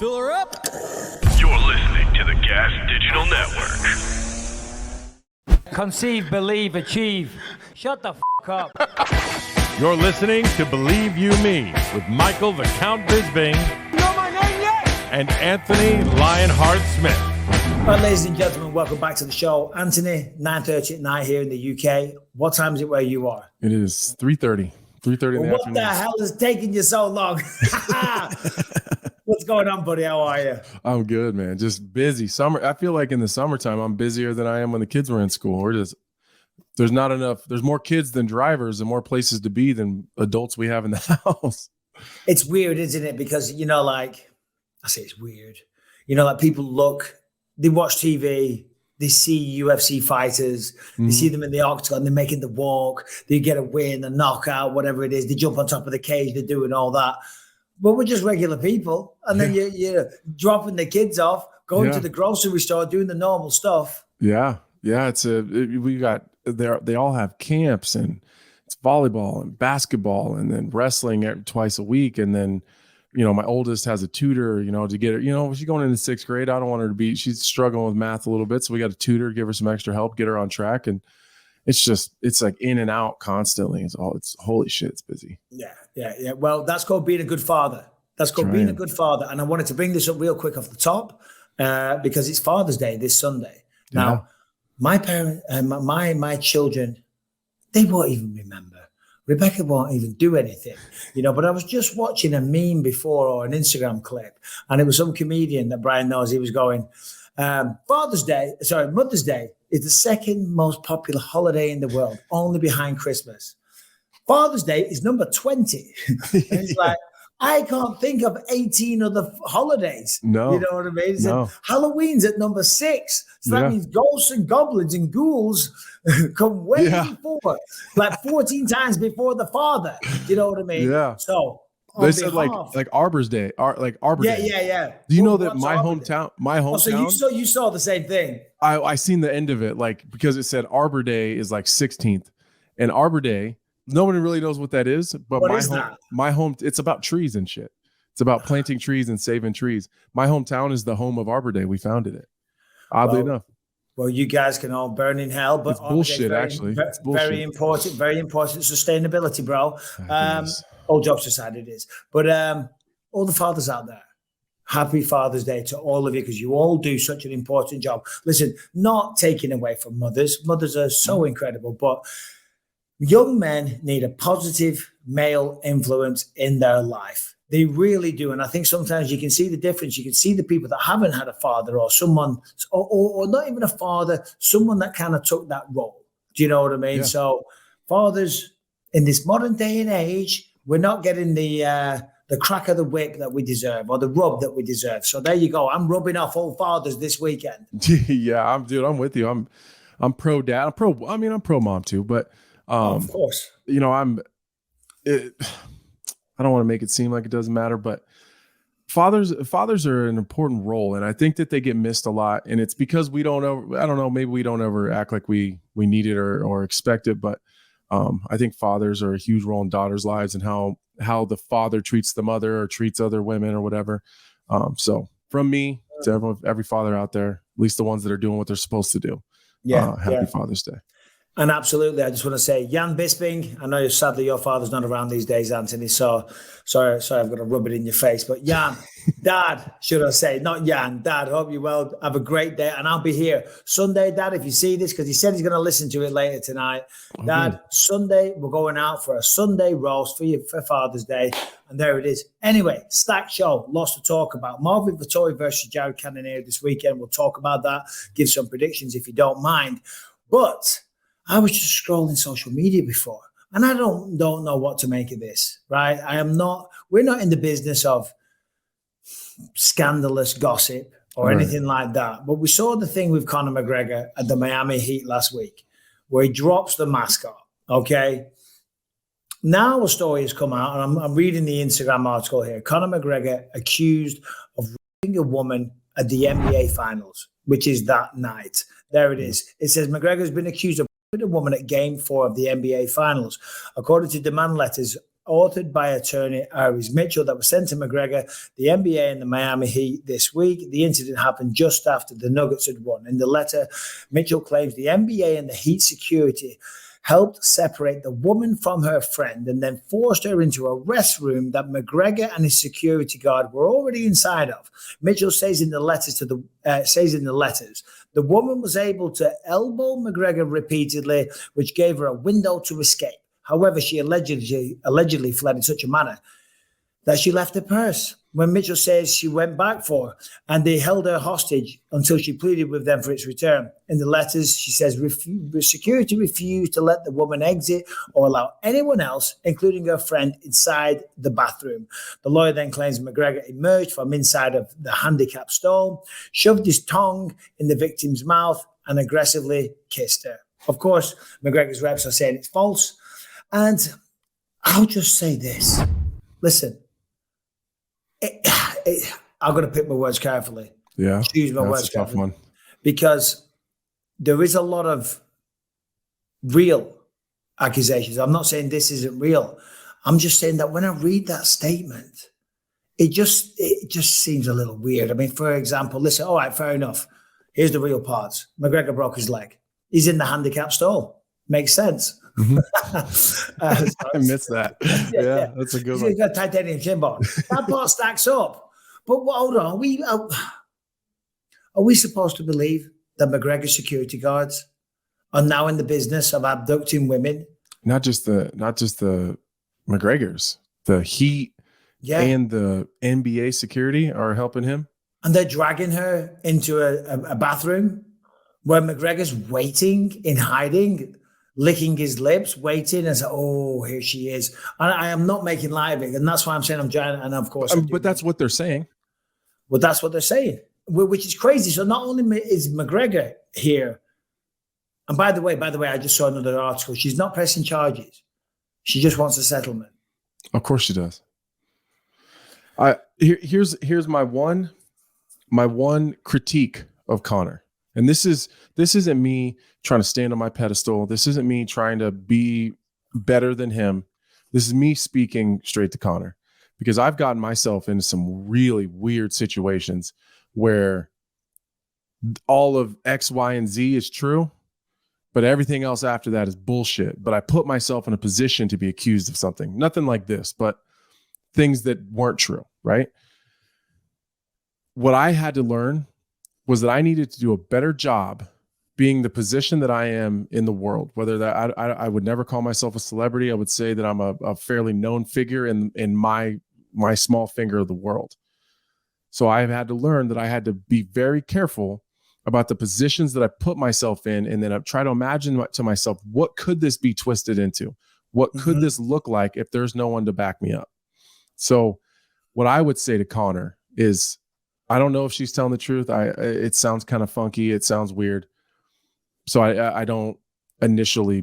Fill her up. You're listening to the Gas Digital Network. Conceive, believe, achieve. Shut the f*** up. You're listening to Believe You Me with Michael the Count Bisping. You know my name yet? And Anthony Lionheart Smith. Well, ladies and gentlemen, welcome back to the show. Anthony, 9:30 at night here in the UK. What time is it where you are? It is 3:30. 3:30 in the afternoon. What the hell is taking you so long? What's going on, buddy? How are you? I'm good, man. Just busy. Summer. I feel like in the summertime, I'm busier than I am when the kids were in school. There's not enough. There's more kids than drivers and more places to be than adults we have in the house. It's weird, isn't it? Because, I say it's weird. People they watch TV, they see UFC fighters, they see them in the octagon, they're making the walk, they get a win, a knockout, whatever it is. They jump on top of the cage, they're doing all that. But we're just regular people. And then you're dropping the kids off, going to the grocery store, doing the normal stuff. Yeah. Yeah. They all have camps, and it's volleyball and basketball and then wrestling twice a week. And then, my oldest has a tutor, to get her, she's going into 6th grade. I don't want her to she's struggling with math a little bit. So we got a tutor, give her some extra help, get her on track. And it's like in and out constantly. It's holy shit. It's busy. Yeah. Well, that's called being a good father. Being a good father. And I wanted to bring this up real quick off the top because it's Father's Day this Sunday. Now, my parents, my children, they won't even remember. Rebecca won't even do anything, but I was just watching a meme before or an Instagram clip, and it was some comedian that Brian knows. He was going, Mother's Day is the second most popular holiday in the world, only behind Christmas. Father's Day is number 20. And he's like, I can't think of 18 other holidays. No. You know what I mean? No. Halloween's at number 6. So that means ghosts and goblins and ghouls come way before, like 14 times before the father. You know what I mean? Yeah. So they said like Arbor's Day, like Arbor Day. Yeah. Do you know that my hometown? So you saw the same thing. I seen the end of it, because it said Arbor Day is like 16th, and Arbor Day, nobody really knows what that is. But my home, it's about trees and shit. It's about planting trees and saving trees. My hometown is the home of Arbor Day. We founded it. Oddly enough. Well, you guys can all burn in hell, but it's bullshit. It's bullshit. Very important sustainability, bro. All jokes aside, it is. But all the fathers out there, happy Father's Day to all of you, because you all do such an important job. Listen, not taking away from mothers. Mothers are so incredible, but young men need a positive male influence in their life. They really do. And I think sometimes you can see the difference. You can see the people that haven't had a father or someone, or not even a father, someone that kind of took that role. Do you know what I mean? Yeah. So fathers in this modern day and age, we're not getting the crack of the whip that we deserve, or the rub that we deserve. So there you go. I'm rubbing off all fathers this weekend. Yeah, I'm with you. I'm pro dad. I'm pro mom too, but of course, I don't want to make it seem like it doesn't matter, but fathers are an important role. And I think that they get missed a lot. And it's because maybe we don't ever act like we need it or expect it. But I think fathers are a huge role in daughters' lives, and how the father treats the mother or treats other women or whatever. So from me to every father out there, at least the ones that are doing what they're supposed to do. Happy Father's Day. And absolutely, I just want to say, Jan Bisping, I know sadly your father's not around these days, Anthony, so sorry I've got to rub it in your face. But Jan, Dad, should I say, not Jan, Dad, hope you well, have a great day. And I'll be here Sunday, Dad, if you see this, because he said he's going to listen to it later tonight. Oh, Dad, Sunday, we're going out for a Sunday roast for Father's Day. And there it is. Anyway, stacked show, lots to talk about. Marvin Vettori versus Jared Cannonier this weekend. We'll talk about that, give some predictions if you don't mind. But I was just scrolling social media before, and I don't know what to make of this, right? We're not in the business of scandalous gossip or anything like that. But we saw the thing with Conor McGregor at the Miami Heat last week, where he drops the mascot, okay? Now a story has come out, and I'm reading the Instagram article here. Conor McGregor accused of raping a woman at the NBA Finals, which is that night. There it is. It says McGregor's been accused of a woman at Game 4 of the NBA Finals. According to demand letters authored by attorney Iris Mitchell, that was sent to McGregor, the NBA, and the Miami Heat this week. The incident happened just after the Nuggets had won. In the letter, Mitchell claims the NBA and the Heat security helped separate the woman from her friend and then forced her into a restroom that McGregor and his security guard were already inside of. Mitchell says in the letters the woman was able to elbow McGregor repeatedly, which gave her a window to escape. However, she allegedly fled in such a manner that she left her purse. When Mitchell says she went back for her and they held her hostage until she pleaded with them for its return. In the letters, she says security refused to let the woman exit or allow anyone else, including her friend, inside the bathroom. The lawyer then claims McGregor emerged from inside of the handicap stall, shoved his tongue in the victim's mouth, and aggressively kissed her. Of course, McGregor's reps are saying it's false. And I'll just say this. Listen. I'm going to pick my words carefully. Yeah, choose my words a tough one, because there is a lot of real accusations. I'm not saying this isn't real. I'm just saying that when I read that statement, it just seems a little weird. I mean, for example, listen. All right, fair enough. Here's the real parts. McGregor broke his leg. He's in the handicap stall. Makes sense. Mm-hmm. I missed that. Yeah, that's a good one. He's got a titanium shin bone. That part stacks up. But hold on, are we supposed to believe that McGregor security guards are now in the business of abducting women? Not just the McGregors, the Heat and the NBA security are helping him. And they're dragging her into a bathroom where McGregor's waiting in hiding, licking his lips, waiting, and say, "Oh, here she is." And I am not making light of it, and that's why I'm saying I'm trying. And of course, but that's what they're saying. Well, that's what they're saying, which is crazy. So not only is McGregor here, and by the way, I just saw another article. She's not pressing charges; she just wants a settlement. Of course, she does. Here's my one critique of Conor. And this isn't me trying to stand on my pedestal. This isn't me trying to be better than him. This is me speaking straight to Conor, because I've gotten myself into some really weird situations where all of X, Y, and Z is true, but everything else after that is bullshit. But I put myself in a position to be accused of something. Nothing like this, but things that weren't true, right? What I had to learn was that I needed to do a better job being the position that I am in the world. Whether that I would never call myself a celebrity. I would say that I'm a fairly known figure in my small finger of the world. So I've had to learn that I had to be very careful about the positions that I put myself in, and then I try to imagine to myself, what could this be twisted into? What could this look like if there's no one to back me up? So what I would say to Conor is, I don't know if she's telling the truth. It sounds kind of funky. It sounds weird. So I don't initially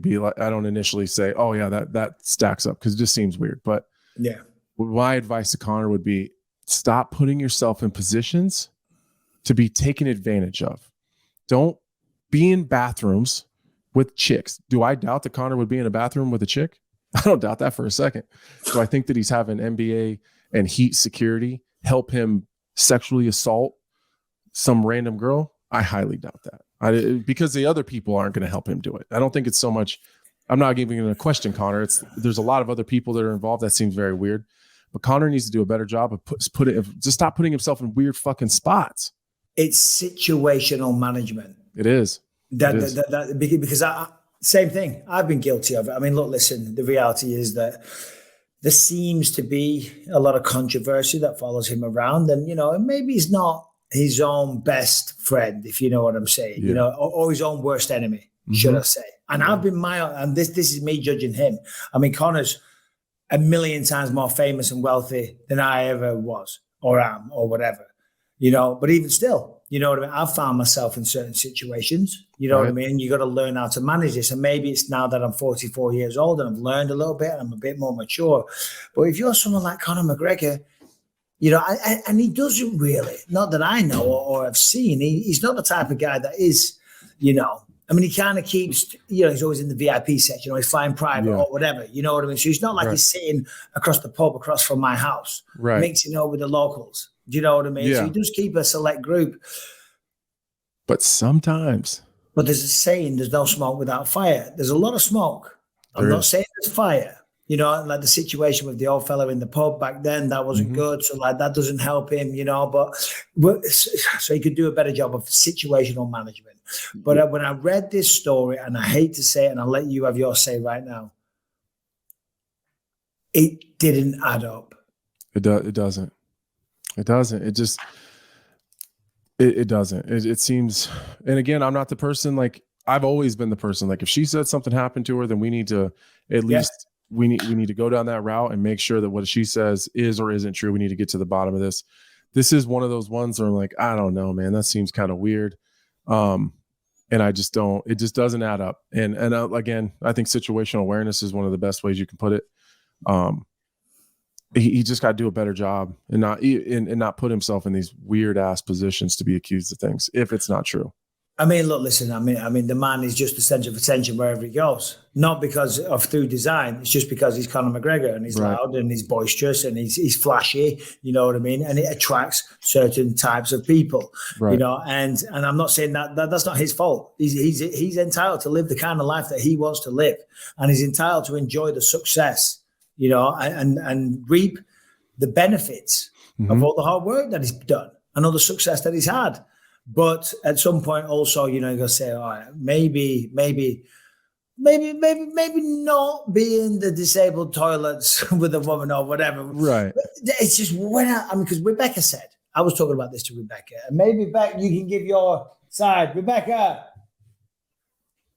say, oh yeah, that stacks up, because it just seems weird. But yeah, my advice to Conor would be, stop putting yourself in positions to be taken advantage of. Don't be in bathrooms with chicks. Do I doubt that Conor would be in a bathroom with a chick? I don't doubt that for a second. So I think that he's having NBA and Heat security help him sexually assault some random girl. I highly doubt that. Because the other people aren't going to help him do it. I don't think it's so much. I'm not even going to question Conor. There's a lot of other people that are involved. That seems very weird. But Conor needs to do a better job of just stop putting himself in weird fucking spots. It's situational management. It is. Because same thing. I've been guilty of it. I mean, look, listen, the reality is that there seems to be a lot of controversy that follows him around. And, and maybe he's not his own best friend, if you know what I'm saying, or his own worst enemy, should I say. And I've been and this is me judging him. I mean, Conor's a million times more famous and wealthy than I ever was or am or whatever, but even still, you know what I mean? I've found myself in certain situations, what I mean? You got to learn how to manage this. And maybe it's now that I'm 44 years old and I've learned a little bit and I'm a bit more mature. But if you're someone like Conor McGregor, and he doesn't really, not that I know or have seen, he's not the type of guy that is, I mean, he kind of keeps, he's always in the VIP section, or he's flying private or whatever. You know what I mean? So it's not like he's sitting across the pub across from my house, mixing up with the locals. Do you know what I mean? So he does keep a select group. But sometimes. But there's a saying, there's no smoke without fire. There's a lot of smoke. I'm not saying there's fire. Like the situation with the old fella in the pub back then, that wasn't good. So like that doesn't help him, but so he could do a better job of situational management. But when I read this story, and I hate to say it, and I'll let you have your say right now, it didn't add up. It doesn't. It doesn't. It just, it doesn't. It seems, and again, I'm not the person, like I've always been the person, like if she said something happened to her, then we need to at least, we need to go down that route and make sure that what she says is or isn't true. We need to get to the bottom of this. This is one of those ones where I'm like, I don't know, man, that seems kind of weird. And I just don't, it just doesn't add up. And again, I think situational awareness is one of the best ways you can put it. He just got to do a better job and not put himself in these weird ass positions to be accused of things if it's not true. I mean, look, listen, I mean, the man is just the center of attention wherever he goes, not because of through design. It's just because he's Conor McGregor and he's loud and he's boisterous and he's flashy, you know what I mean? And it attracts certain types of people, and I'm not saying that's not his fault. He's entitled to live the kind of life that he wants to live, and he's entitled to enjoy the success, and reap the benefits of all the hard work that he's done and all the success that he's had. But at some point also, you're going to say, all right, maybe not be in the disabled toilets with a woman or whatever. Right. But it's just because Rebecca said, I was talking about this to Rebecca, and maybe Beck, you can give your side. Rebecca,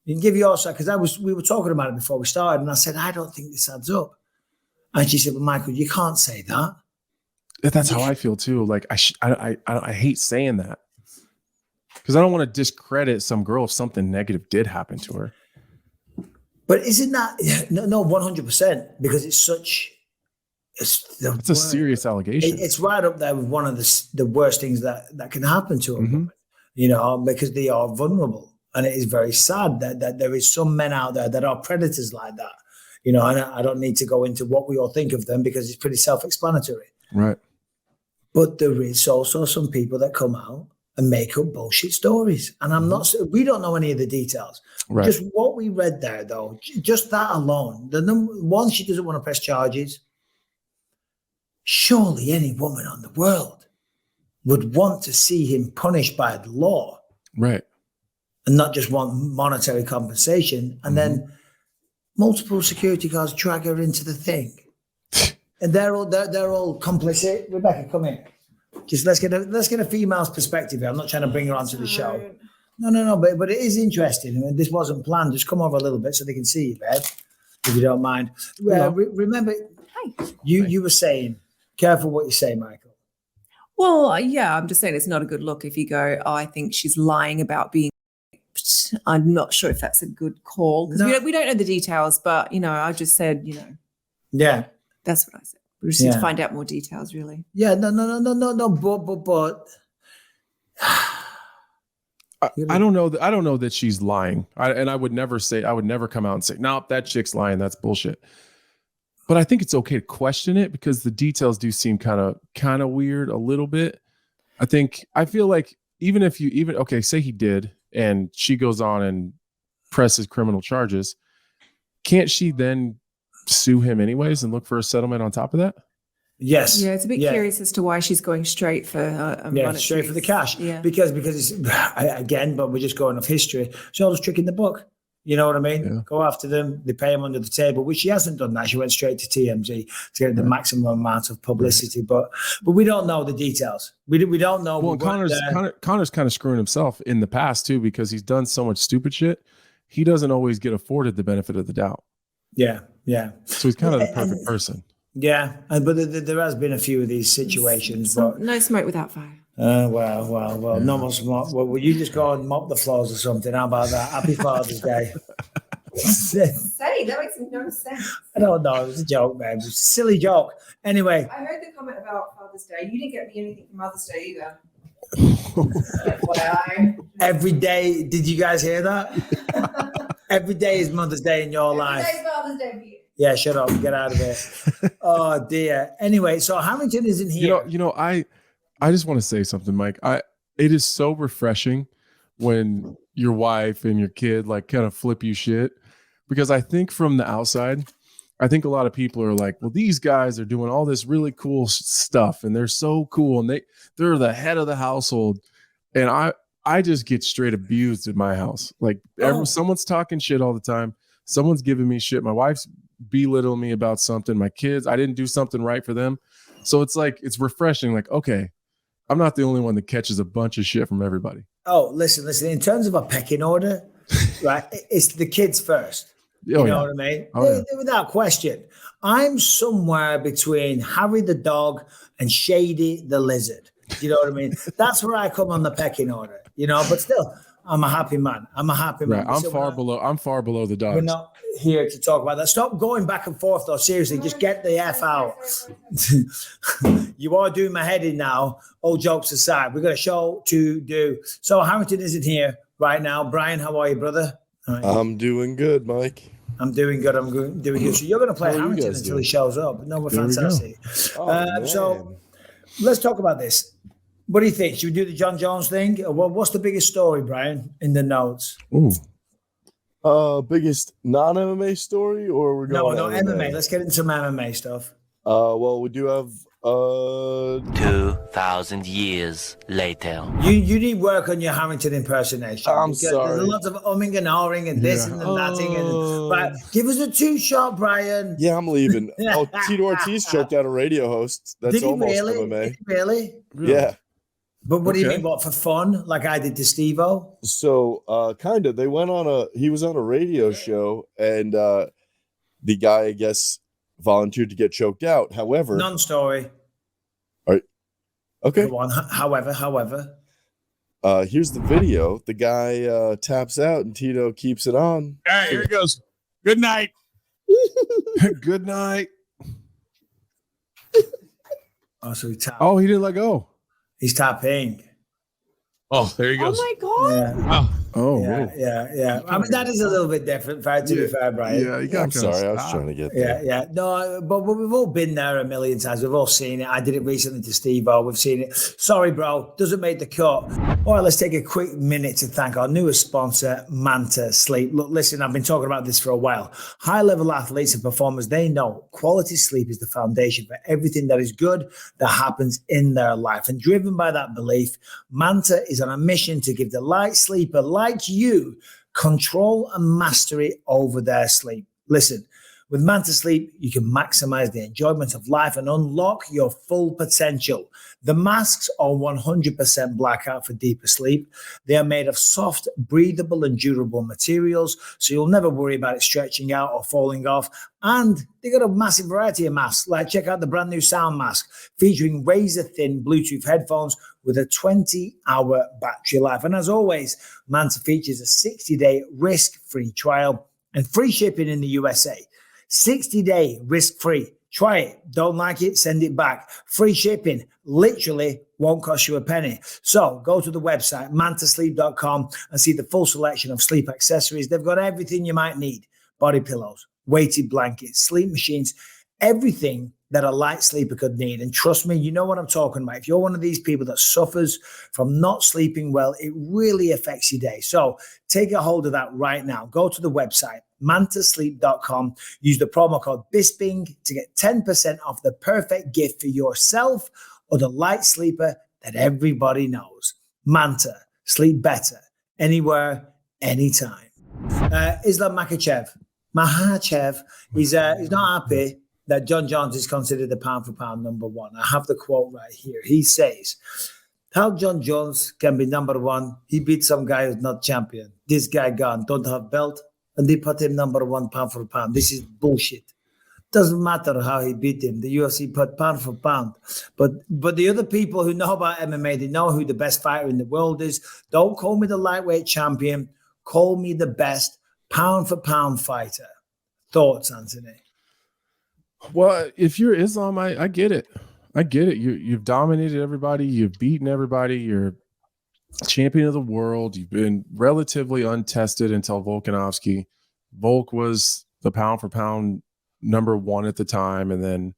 you can give your side, because we were talking about it before we started, and I said, I don't think this adds up. And she said, well, Michael, you can't say that. That's how I feel too. Like I hate saying that. Because I don't want to discredit some girl if something negative did happen to her. But isn't that no 100%? Because it's a serious allegation. It's right up there with one of the worst things that can happen to a woman. Because they are vulnerable, and it is very sad that there is some men out there that are predators like that. And I don't need to go into what we all think of them because it's pretty self-explanatory. Right. But there is also some people that come out and make up bullshit stories. And we don't know any of the details. Right. Just what we read there, though, just that alone, the number one, she doesn't want to press charges. Surely any woman on the world would want to see him punished by the law. Right. And not just want monetary compensation. And then multiple security guards drag her into the thing. And they're all complicit. Rebecca, come in. Just let's get a female's perspective here. I'm not trying to bring her onto the show. No, but it is interesting. I mean, this wasn't planned. Just come over a little bit so they can see you, babe, if you don't mind. Remember, you were saying, careful what you say, Michael. Well, yeah, I'm just saying it's not a good look if you go, I think she's lying about being raped. I'm not sure if that's a good call because we don't know the details, but, I just said, Yeah. That's what I said. We just need to find out more details, really. Yeah, no. But I don't know. I don't know that she's lying. I would never come out and say, "No, that chick's lying. That's bullshit." But I think it's okay to question it because the details do seem kind of weird a little bit. I feel like say he did, and she goes on and presses criminal charges, can't she then sue him anyways and look for a settlement on top of that? Yes. Yeah, it's a bit curious as to why she's going straight for straight for the cash. Yeah. Because it's again, but we're just going off history. It's all just trick in the book. You know what I mean? Yeah. Go after them. They pay them under the table, which she hasn't done that. She went straight to TMZ to get the maximum amount of publicity, but we don't know the details. We don't know. Well, Conor's kind of screwing himself in the past too because he's done so much stupid shit. He doesn't always get afforded the benefit of the doubt. Yeah. So he's kind of the perfect person. Yeah, but there has been a few of these situations. But no smoke without fire. Well, no more smoke. Well, will you just go and mop the floors or something? How about that? Happy Father's Day. Say, that makes no sense. I don't know. It was a joke, man. It was a silly joke. Anyway. I heard the comment about Father's Day. You didn't get me anything for Mother's Day either. Every day. Did you guys hear that? Every day is Mother's Day in your life. Every day's Mother's Day for you. Yeah, shut up. Get out of here. Oh dear. Anyway, so Harrington isn't here. I just want to say something, Mike. It is so refreshing when your wife and your kid like kind of flip you shit, because I think from the outside, I think a lot of people are like, well, these guys are doing all this really cool stuff and they're so cool and they're the head of the household. And I just get straight abused in my house. Like someone's talking shit all the time. Someone's giving me shit. My wife's belittling me about something. My kids, I didn't do something right for them. So it's like, it's refreshing. Like, okay, I'm not the only one that catches a bunch of shit from everybody. Oh, listen. In terms of a pecking order, right? It's the kids first. You know what I mean? Without question. I'm somewhere between Harry the dog and Shady the lizard. You know what I mean? That's where I come on the pecking order, but still, I'm a happy man. I'm far below the dogs. We're not here to talk about that. Stop going back and forth, though. Seriously, just get the F out. You are doing my head in now. All jokes aside, we've got a show to do. So Harrington isn't here right now. Brian, how are you, brother? Right. I'm doing good, Mike. I'm doing good. Doing good. So you're going to play Harrington until he shows up. No, we're fantastic. So let's talk about this. What do you think? Should we do the John Jones thing? Well, what's the biggest story, Brian, in the notes? Biggest non-MMA story, or we're going No, MMA. Let's get into some MMA stuff. Well, we do have 2,000 years later. You need work on your Harrington impersonation. I'm sorry. There's lots of umming and ahhing and this and thatting. But give us a two-shot, Brian. Yeah, I'm leaving. Tito Ortiz choked out a radio host. That's almost MMA. Did he really? Yeah. But what do you mean? What, for fun? Like I did to Steve-O? So, kind of. He was on a radio show, and the guy, I guess, volunteered to get choked out. However, non-story. All right. Okay. Go on. However. Here's the video. The guy taps out, and Tito keeps it on. All right, here it goes. Good night. Good night. Oh, so he tapped. Oh, he didn't let go. He's tapping. Oh, there he goes. Oh my God. Yeah. Oh, yeah. I mean, that is a little bit different, to be fair, Brian. Yeah, I'm sorry. I was trying to get there. Yeah. No, but we've all been there a million times. We've all seen it. I did it recently to Steve-O. We've seen it. Sorry, bro. Doesn't make the cut. All right, let's take a quick minute to thank our newest sponsor, Manta Sleep. Look, listen, I've been talking about this for a while. High-level athletes and performers, they know quality sleep is the foundation for everything that is good that happens in their life. And driven by that belief, Manta is on a mission to give the light sleeper like you control and mastery over their sleep. Listen, with Manta Sleep, you can maximize the enjoyment of life and unlock your full potential. The masks are 100% blackout for deeper sleep. They are made of soft, breathable, and durable materials, so you'll never worry about it stretching out or falling off. And they got a massive variety of masks. Like, check out the brand new Sound Mask featuring razor-thin Bluetooth headphones with a 20-hour battery life. And as always, Manta features a 60-day risk-free trial and free shipping in the USA. 60-day risk-free. Try it. Don't like it? Send it back. Free shipping. Literally won't cost you a penny. So go to the website, mantasleep.com, and see the full selection of sleep accessories. They've got everything you might need. Body pillows, weighted blankets, sleep machines, everything that a light sleeper could need. And trust me, you know what I'm talking about. If you're one of these people that suffers from not sleeping well, it really affects your day. So take a hold of that right now. Go to the website, mantasleep.com. Use the promo code Bisping to get 10% off the perfect gift for yourself or the light sleeper that everybody knows. Manta, sleep better, anywhere, anytime. Islam Makhachev, he's not happy that John Jones is considered the pound-for-pound number one. I have the quote right here. He says, how John Jones can be number one? He beat some guy who's not champion. This guy gone, don't have belt, and they put him number one pound for pound. This is bullshit. Doesn't matter how he beat him. The UFC put pound for pound. But the other people who know about MMA, they know who the best fighter in the world is. Don't call me the lightweight champion. Call me the best pound for pound fighter. Thoughts, Anthony? Well, if you're Islam, I get it. I get it. You've dominated everybody. You've beaten everybody. You're champion of the world. You've been relatively untested until Volkanovski. Volk was the pound for pound number one at the time, and then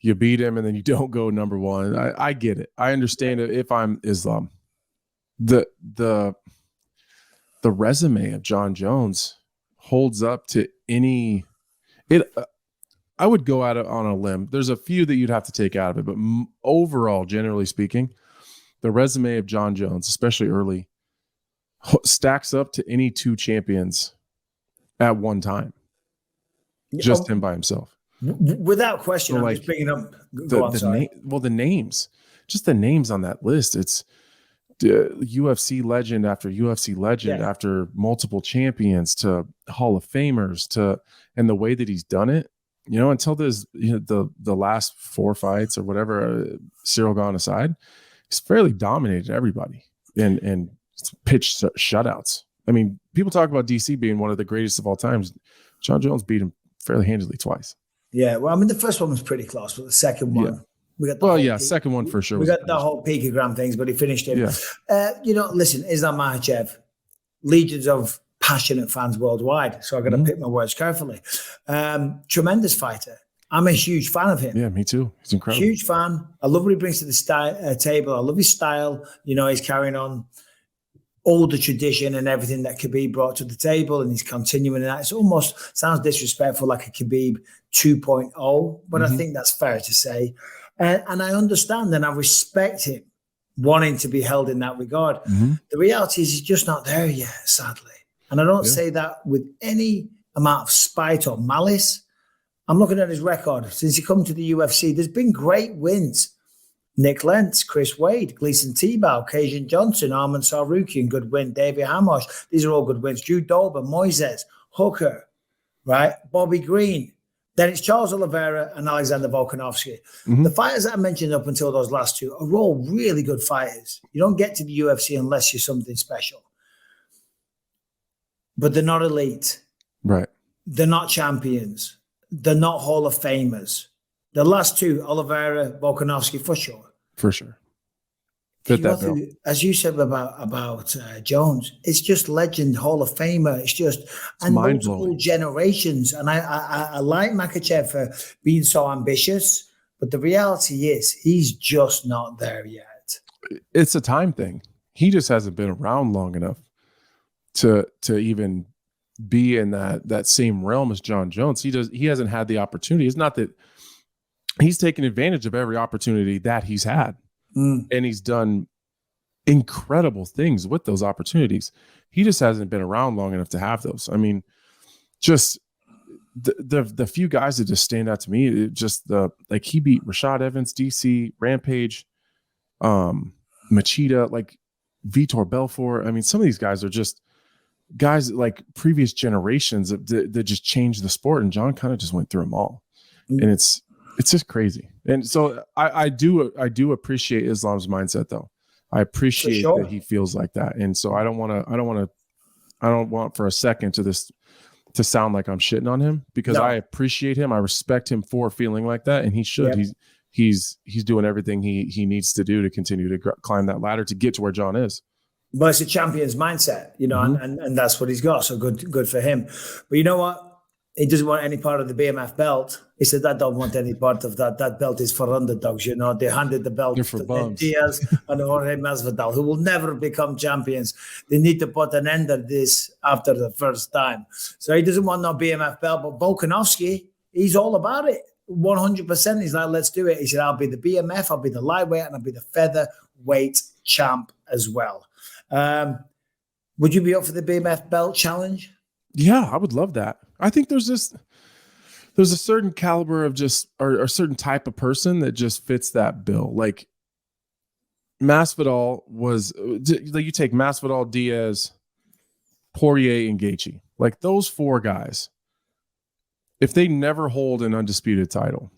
you beat him, and then you don't go number one. I get it. I understand it. If I'm Islam, the resume of John Jones holds up to any. I would go out on a limb. There's a few that you'd have to take out of it, but overall, generally speaking, the resume of John Jones, especially early, stacks up to any two champions at one time. Just him by himself. Without question. So I'm like, just bringing up the names, just the names on that list. It's UFC legend after UFC legend after multiple champions to Hall of Famers and the way that he's done it, until there's the last 4 fights or whatever, Cyril gone aside, he's fairly dominated everybody and pitched shutouts. I mean, people talk about DC being one of the greatest of all times. John Jones beat him fairly handily twice. Yeah, well, I mean, the first one was pretty close, but the second one, we got the second one for sure. We got the whole picogram things, but he finished it. Yeah. Listen, Islam Makhachev, legions of passionate fans worldwide. So I've got to pick my words carefully. Tremendous fighter. I'm a huge fan of him. Yeah, me too. He's incredible. Huge fan. I love what he brings to the table. I love his style. He's carrying on all the tradition and everything that Khabib brought to the table, and he's continuing that. It almost sounds disrespectful, like a Khabib 2.0, but I think that's fair to say. And I understand and I respect him wanting to be held in that regard. The reality is he's just not there yet, sadly. And I don't say that with any amount of spite or malice. I'm looking at his record. Since he come to the UFC, there's been great wins. Nick Lentz, Chris Wade, Gleason Tebow, Kajan Johnson, Arman Sarukian, good win. David Hamosh, these are all good wins. Drew Dober, Moises, Hooker, right? Bobby Green. Then it's Charles Oliveira and Alexander Volkanovski. The fighters that I mentioned up until those last two are all really good fighters. You don't get to the UFC unless you're something special. But they're not elite. Right. They're not champions. They're not Hall of Famers. The last two, Oliveira, Volkanovski, for sure. For sure. Fit that bill. As you said about Jones, it's just legend, Hall of Famer. It's just and multiple generations. And I like Makhachev for being so ambitious, but the reality is he's just not there yet. It's a time thing. He just hasn't been around long enough to even be in that same realm as John Jones. He hasn't had the opportunity. It's not that he's taken advantage of every opportunity that he's had. And he's done incredible things with those opportunities. He just hasn't been around long enough to have those. I mean, just the few guys that just stand out to me, he beat Rashad Evans, DC, Rampage, Machida, like Vitor Belfort. I mean, some of these guys are just guys like previous generations that just changed the sport, and John kind of just went through them all. And it's just crazy. And so I do appreciate Islam's mindset, though. I appreciate that he feels like that. And so I don't want for a second to sound like I'm shitting on him, because I appreciate him. I respect him for feeling like that. And he should. Yep. He's doing everything he needs to do to continue to climb that ladder to get to where John is. But it's a champion's mindset, and that's what he's got. So good for him. But you know what? He doesn't want any part of the BMF belt. He said, I don't want any part of that. That belt is for underdogs. They handed the belt to Diaz and Jorge Masvidal, who will never become champions. They need to put an end to this after the first time. So he doesn't want no BMF belt. But Volkanovski, he's all about it. 100%. He's like, let's do it. He said, I'll be the BMF, I'll be the lightweight, and I'll be the featherweight champ as well. Would you be up for the BMF belt challenge? Yeah, I would love that. I think there's a certain caliber of or a certain type of person that just fits that bill. Like Masvidal was, like you take Masvidal, Diaz, Poirier, and Gaethje, like those four guys. If they never hold an undisputed title,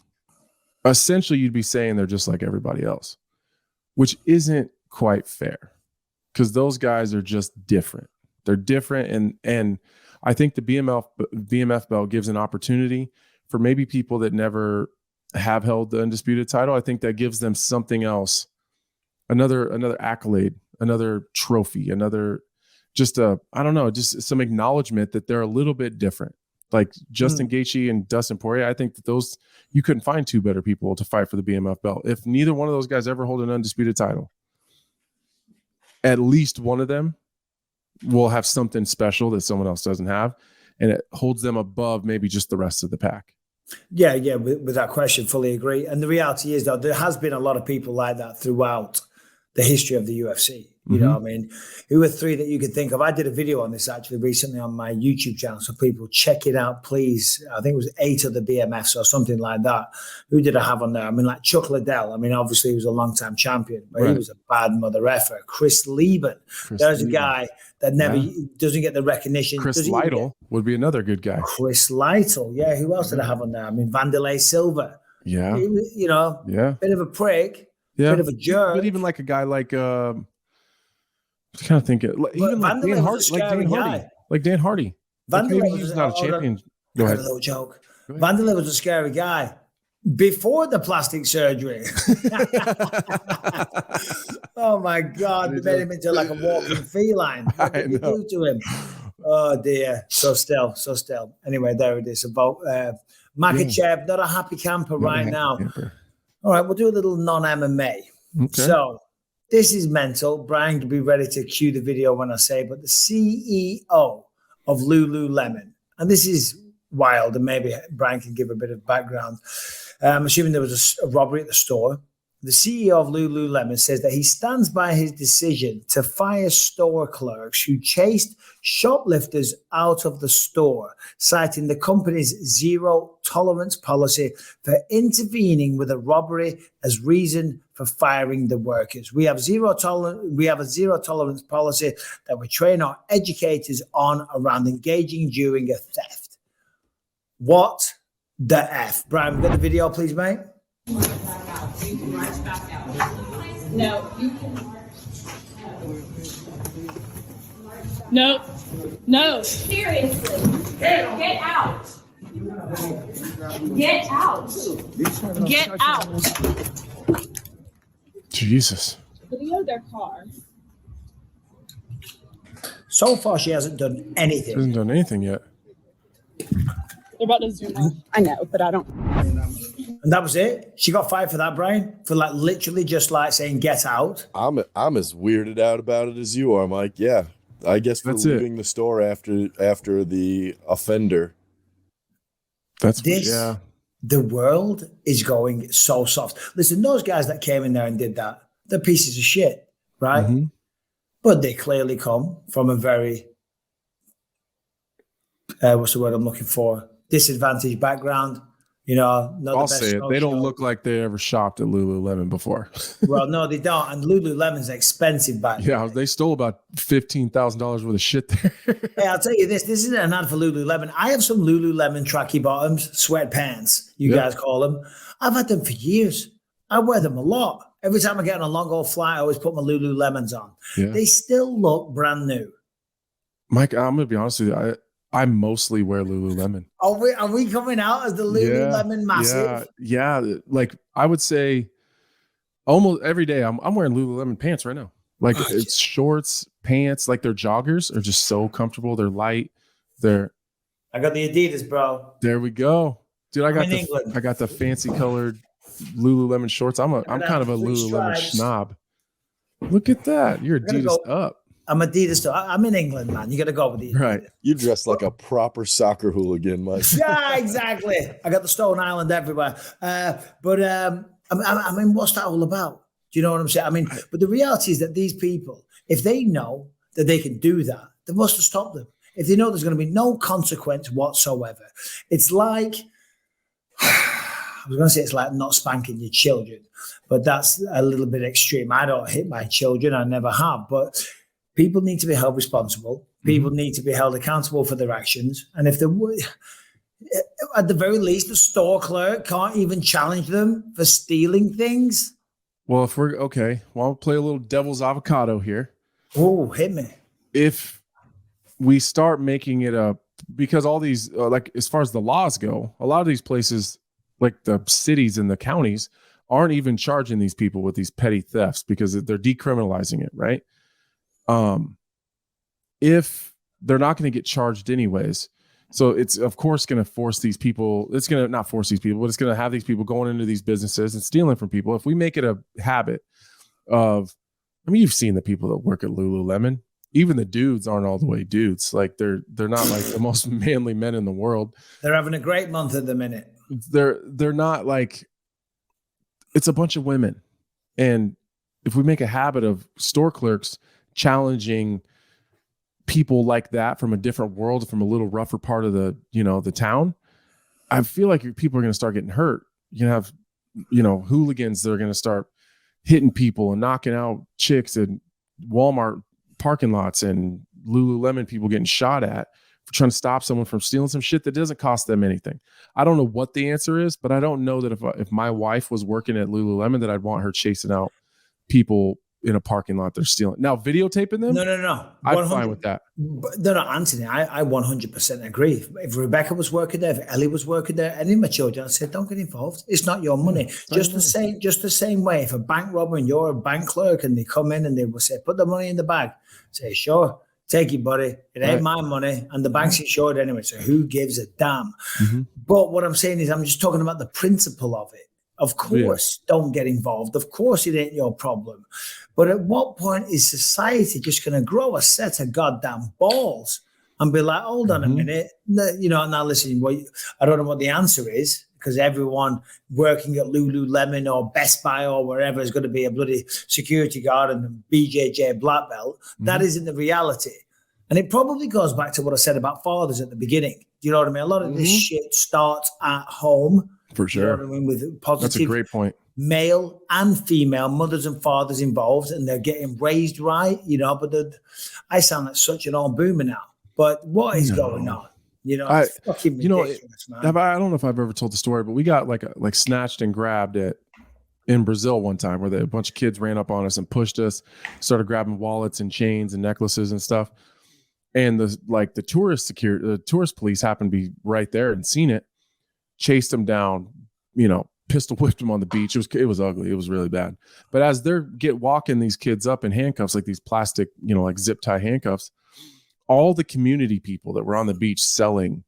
essentially you'd be saying they're just like everybody else, which isn't quite fair, because those guys are just different. They're different, and I think the BMF belt gives an opportunity for maybe people that never have held the undisputed title. I think that gives them something else, another accolade, another trophy, another just just some acknowledgement that they're a little bit different. Like Justin Gaethje and Dustin Poirier, I think that those, you couldn't find two better people to fight for the BMF belt. If neither one of those guys ever hold an undisputed title, at least one of them will have something special that someone else doesn't have, and it holds them above maybe just the rest of the pack. Yeah, with that question, fully agree. And the reality is, though, there has been a lot of people like that throughout the history of the UFC. You know what I mean? Who are three that you could think of? I did a video on this actually recently on my YouTube channel, so people check it out, please. I think it was 8 of the BMFs or something like that. Who did I have on there? I mean, like Chuck Liddell. I mean, obviously he was a long-time champion, but he was a bad mother effer. Chris Lieben. There's a guy that never doesn't get the recognition. Chris Lytle would be another good guy. Chris Lytle. Yeah, who else did I have on there? I mean, Vanderlei Silva. Yeah. You know, bit of a prick. Yeah. Bit of a jerk. But even like a guy like I'm kind of thinking even like Dan Hardy. Like Dan Hardy. Vanderlei was not a champion. Go ahead. A little joke. Vanderlei was a scary guy before the plastic surgery. Oh my God, they made him into like a walking feline. What did they do to him? Oh dear. So still. Anyway, there it is. About Makhachev, not a happy camper right now. All right, we'll do a little non-MMA. Okay. So this is mental. Brian can be ready to cue the video when I say, but the CEO of Lululemon, and this is wild, and maybe Brian can give a bit of background. I'm assuming there was a robbery at the store. The CEO of Lululemon says that he stands by his decision to fire store clerks who chased shoplifters out of the store, citing the company's zero tolerance policy for intervening with a robbery as reason for firing the workers. We have a zero tolerance policy that we train our educators on around engaging during a theft. What the F? Brian, we got the video, please, mate. No, you can. No. Seriously. Get out. Get out. Get out. Jesus. Video their car. So far, she hasn't done anything. She hasn't done anything yet. They're about to zoom out. I know, but I don't. And that was it. She got fired for that, Brian, for like literally just like saying "get out." I'm as weirded out about it as you are, Mike. Yeah, I guess for leaving the store after the offender. The world is going so soft. Listen, those guys that came in there and did that, they're pieces of shit, right? Mm-hmm. But they clearly come from a very what's the word I'm looking for? Disadvantaged background. You know, I'll say it. They don't look like they ever shopped at Lululemon before. Well, no, they don't. And Lululemon's expensive back Yeah, they stole about $15,000 worth of shit there. Hey, I'll tell you this. This isn't an ad for Lululemon. I have some Lululemon tracky bottoms, sweatpants, you guys call them. I've had them for years. I wear them a lot. Every time I get on a long haul flight, I always put my Lululemons on. Yeah. They still look brand new. Mike, I'm going to be honest with you. I mostly wear Lululemon. Are we coming out as the Lululemon massive? Yeah. Like I would say almost every day I'm wearing Lululemon pants right now. Like it's shorts, pants, like their joggers are just so comfortable. They're light. I got the Adidas, bro. There we go. Dude, I got the fancy colored Lululemon shorts. I'm kind of a Lululemon snob. Look at that. You're Adidas up. I'm Adidas. I'm in England, man. You got to go with the Adidas. Right. You dress like a proper soccer hooligan, Mike. Yeah, exactly. I got the Stone Island everywhere. But I mean, what's that all about? Do you know what I'm saying? I mean, but the reality is that these people, if they know that they can do that, they must have stopped them. If they know there's going to be no consequence whatsoever, it's like, I was going to say it's like not spanking your children, but that's a little bit extreme. I don't hit my children. I never have, but people need to be held responsible. People need to be held accountable for their actions. And if at the very least, the store clerk can't even challenge them for stealing things. Well, if we're okay, I'll play a little devil's avocado here. Oh, hit me. If we start making it because all these, like as far as the laws go, a lot of these places, like the cities and the counties aren't even charging these people with these petty thefts because they're decriminalizing it, right? If they're not going to get charged anyways, so it's of course going to force these people. It's going to not force these people, but it's going to have these people going into these businesses and stealing from people. If we make it a habit of, I mean, you've seen the people that work at Lululemon. Even the dudes aren't all the way dudes. Like they're not like the most manly men in the world. They're having a great month at the minute. They're not like, it's a bunch of women. And if we make a habit of store clerks challenging people like that from a different world, from a little rougher part of the, the town, I feel like people are going to start getting hurt. You have, hooligans that are going to start hitting people and knocking out chicks in Walmart parking lots, and Lululemon people getting shot at for trying to stop someone from stealing some shit that doesn't cost them anything. I don't know what the answer is, but I don't know that if my wife was working at Lululemon that I'd want her chasing out people in a parking lot they're stealing. Now, videotaping them? No. I'm fine with that. No, Anthony, I 100% agree. If Rebecca was working there, if Ellie was working there, any of my children, I said, don't get involved. It's not your money. Just the same way, if a bank robber and you're a bank clerk and they come in and they will say, put the money in the bag, say, sure, take it, buddy. It ain't my money. And the bank's insured anyway, so who gives a damn? Mm-hmm. But what I'm saying is I'm just talking about the principle of it. Of course, don't get involved. Of course, it ain't your problem. But at what point is society just going to grow a set of goddamn balls and be like, hold on a minute, now listen, I don't know what the answer is, because everyone working at Lululemon or Best Buy or wherever is going to be a bloody security guard and a BJJ black belt. Mm-hmm. That isn't the reality. And it probably goes back to what I said about fathers at the beginning. Do you know what I mean? A lot of this shit starts at home. For sure. You know what I mean? With positive, that's a great point. Male and female mothers and fathers involved, and they're getting raised right, but I sound like such an old boomer now. But what is going on? It's fucking ridiculous, man. I don't know if I've ever told the story, but we got like snatched and grabbed in Brazil one time where a bunch of kids ran up on us and pushed us, started grabbing wallets and chains and necklaces and stuff. And the tourist police happened to be right there and seen it. Chased him down, pistol whipped him on the beach. It was ugly. It was really bad. But as they're walking these kids up in handcuffs, like these plastic, like zip tie handcuffs, all the community people that were on the beach selling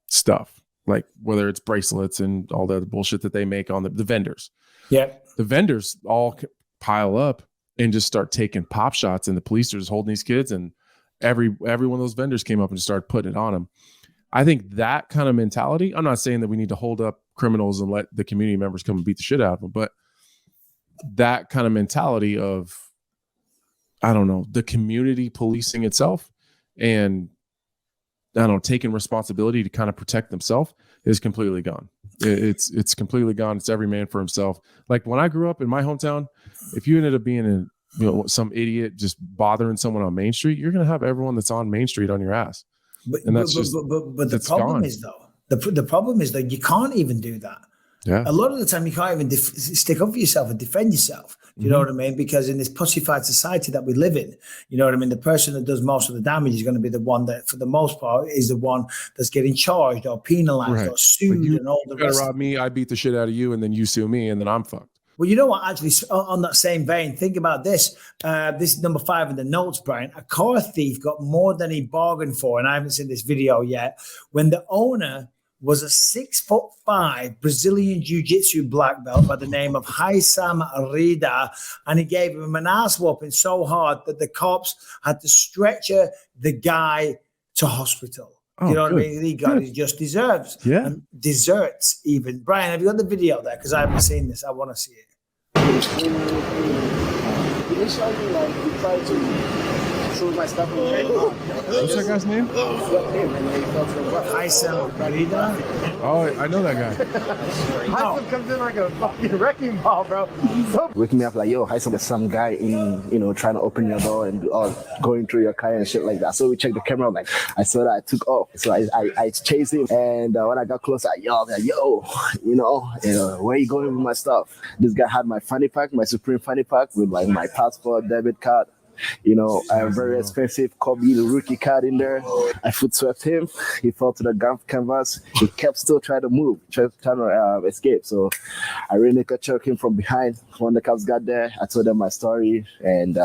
stuff, like whether it's bracelets and all the other bullshit that they make on the vendors. Yeah. The vendors all pile up and just start taking pop shots, and the police are just holding these kids, and every one of those vendors came up and just started putting it on them. I think that kind of mentality, I'm not saying that we need to hold up criminals and let the community members come and beat the shit out of them, but that kind of mentality of, I don't know, the community policing itself and, I don't know, taking responsibility to kind of protect themselves is completely gone. It's completely gone. It's every man for himself. Like when I grew up in my hometown, if you ended up being some idiot just bothering someone on Main Street, you're going to have everyone that's on Main Street on your ass. But the problem is the problem is that you can't even do that. Yeah. A lot of the time you can't even stick up for yourself and defend yourself. Do you know what I mean? Because in this pussified society that we live in, you know what I mean? The person that does most of the damage is going to be the one that, for the most part, is the one that's getting charged or penalized or sued and all the rest. You rob me, I beat the shit out of you, and then you sue me, and then I'm fucked. Well, you know what? Actually, on that same vein, think about this. This is number 5 in the notes, Brian. A car thief got more than he bargained for, and I haven't seen this video yet, when the owner was a 6'5" Brazilian jiu-jitsu black belt by the name of Haysam Rida, and he gave him an ass whooping so hard that the cops had to stretcher the guy to hospital. You know what I mean? He got he just deserves. Yeah. And desserts even. Brian, have you got the video there? Because I haven't seen this. I want to see it. Initially, like, he tried to show my stuff. What's that guy's name? Haysam Rida. Oh, I know that guy. Haysam comes in like a fucking wrecking ball, bro. Waking me up like, yo, Haysam, there's some guy in, trying to open your door and going through your car and shit like that. So we checked the camera, like, I saw that, I took off. So I chased him, and when I got close, I yelled, like, yo, where are you going with my stuff? This guy had my fanny pack, my Supreme fanny pack with like my passport, debit card, A very expensive Kobe, the rookie card in there. I foot swept him. He fell to the canvas. He kept still trying to move, trying to escape. So I really could choke him from behind. When the cops got there, I told them my story, and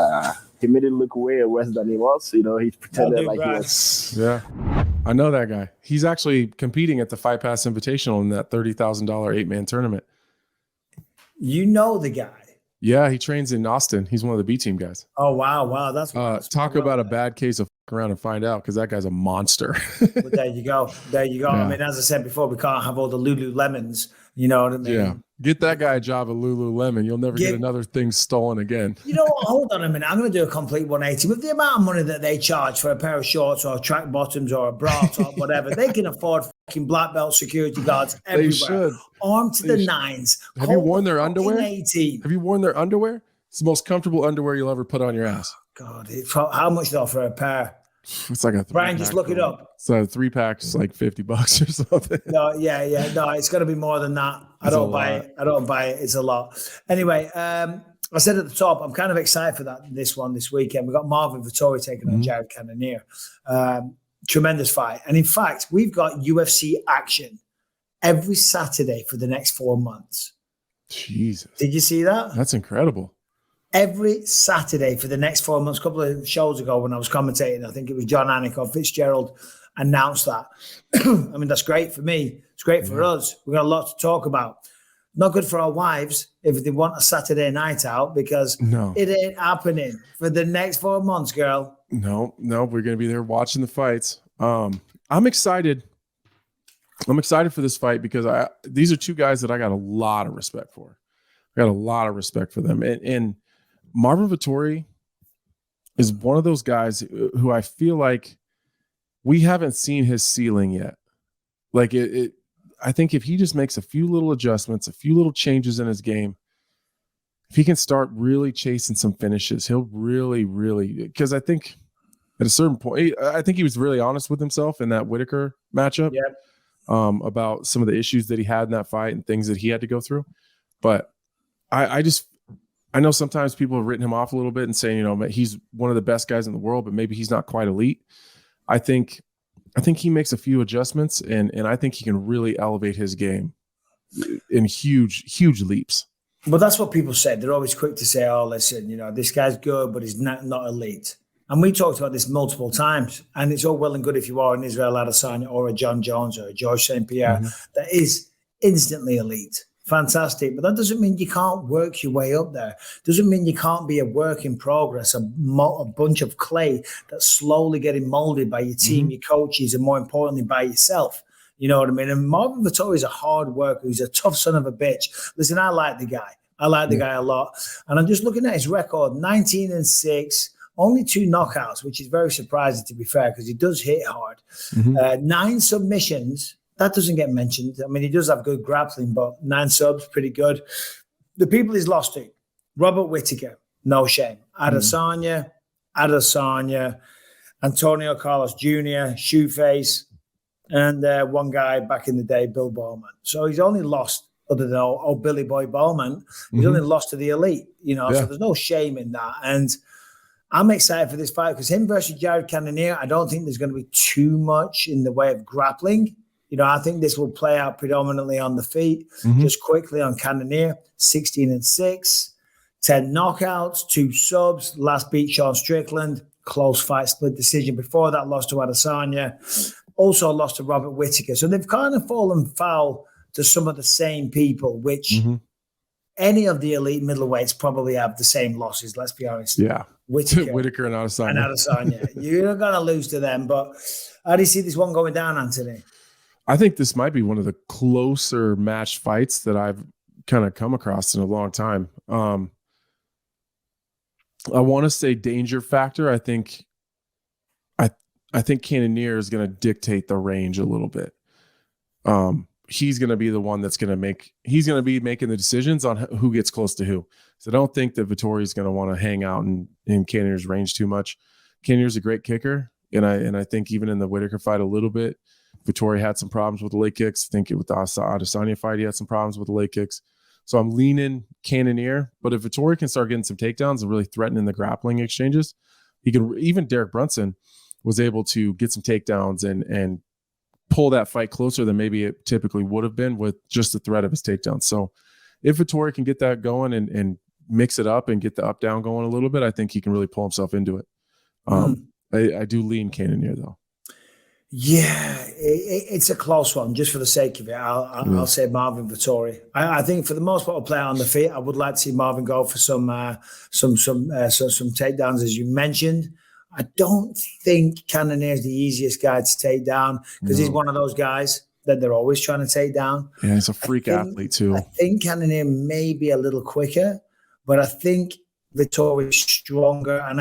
he made it look way worse than he was. He pretended like he was. Yeah, I know that guy. He's actually competing at the Fight Pass Invitational in that $30,000 8-man tournament. You know the guy. Yeah, he trains in Austin. He's one of the B team guys. Oh, wow. That's talk about a bad case of around and find out, because that guy's a monster. But there you go. Yeah. I mean, as I said before, we can't have all the Lululemons. You know what I mean? Yeah. Get that guy a job at Lululemon. You'll never get another thing stolen again. You know what? Hold on a minute. I'm going to do a complete 180. With the amount of money that they charge for a pair of shorts or track bottoms or a bra or whatever, they can afford fucking black belt security guards everywhere. They should. Armed to the nines. Have you worn their underwear? 18. Have you worn their underwear? It's the most comfortable underwear you'll ever put on your ass. God, how much though for a pair? It's like a Brian, just look it up. So 3-pack's like $50 or something. No, yeah. No, it's got to be more than that. I don't buy it. It's a lot. Anyway, I said at the top, I'm kind of excited for this weekend. We've got Marvin Vettori taking on Jared Cannonier. Tremendous fight. And in fact, we've got UFC action every Saturday for the next 4 months. Jesus. Did you see that? That's incredible. Every Saturday for the next 4 months. A couple of shows ago when I was commentating, I think it was John Anik or Fitzgerald announced that. I mean, that's great for me. It's great for us. We've got a lot to talk about. Not good for our wives if they want a Saturday night out, because it ain't happening for the next 4 months, girl. No, we're going to be there watching the fights. I'm excited. I'm excited for this fight because these are two guys that I got a lot of respect for. I got a lot of respect for them. And Marvin Vettori is one of those guys who I feel like we haven't seen his ceiling yet. Like I think if he just makes a few little adjustments, a few little changes in his game, if he can start really chasing some finishes, he'll really, because I think at a certain point, I think he was really honest with himself in that Whitaker matchup about some of the issues that he had in that fight and things that he had to go through. But I know sometimes people have written him off a little bit and saying, he's one of the best guys in the world, but maybe he's not quite elite. I think he makes a few adjustments, and I think he can really elevate his game in huge leaps. But that's what people said. They're always quick to say, "Oh, listen, this guy's good, but he's not elite." And we talked about this multiple times. And it's all well and good if you are an Israel Adesanya or a John Jones or a George St. Pierre that is instantly elite. Fantastic. But that doesn't mean you can't work your way up there. Doesn't mean you can't be a work in progress, a bunch of clay that's slowly getting molded by your team, your coaches, and more importantly, by yourself. You know what I mean? And Marvin Vettori is a hard worker. He's a tough son of a bitch. Listen, I like the guy. I like the guy a lot. And I'm just looking at his record, 19-6, only 2 knockouts, which is very surprising, to be fair, because he does hit hard. 9 submissions. That doesn't get mentioned. I mean, he does have good grappling, but 9 subs, pretty good. The people he's lost to: Robert Whittaker, no shame. Adesanya, Antonio Carlos Jr., Shoeface, and one guy back in the day, Bill Bowman. So he's only lost, other than Billy Boy Bowman, he's only lost to the elite, so there's no shame in that. And I'm excited for this fight because him versus Jared Cannonier, I don't think there's going to be too much in the way of grappling. I think this will play out predominantly on the feet. Just quickly on Cannonier, 16-6, 10 knockouts, 2 subs. Last beat Sean Strickland, close fight, split decision. Before that, lost to Adesanya. Also lost to Robert Whittaker. So they've kind of fallen foul to some of the same people, which any of the elite middleweights probably have the same losses, let's be honest. Yeah. Whittaker and Adesanya. You're going to lose to them. But how do you see this one going down, Anthony? I think this might be one of the closer match fights that I've kind of come across in a long time. I want to say danger factor. I think Cannonier is going to dictate the range a little bit. He's going to be the one that's going to he's going to be making the decisions on who gets close to who. So I don't think that Vettori is going to want to hang out in Cannonier's range too much. Cannonier's a great kicker. And I think even in the Whittaker fight a little bit, Vettori had some problems with the leg kicks. I think with the Adesanya fight, he had some problems with the leg kicks. So I'm leaning Cannonier, but if Vettori can start getting some takedowns and really threatening the grappling exchanges, he can. Even Derek Brunson was able to get some takedowns and pull that fight closer than maybe it typically would have been with just the threat of his takedowns. So if Vettori can get that going and mix it up and get the up down going a little bit, I think he can really pull himself into it. I do lean Cannonier though. Yeah, it's a close one. Just for the sake of it, I'll say Marvin Vettori. I think for the most part, I'll play on the feet. I would like to see Marvin go for some takedowns, as you mentioned. I don't think Cannonier is the easiest guy to take down because he's one of those guys that they're always trying to take down. Yeah, he's a freak athlete too. I think Cannonier may be a little quicker, but I think Vettori is stronger. And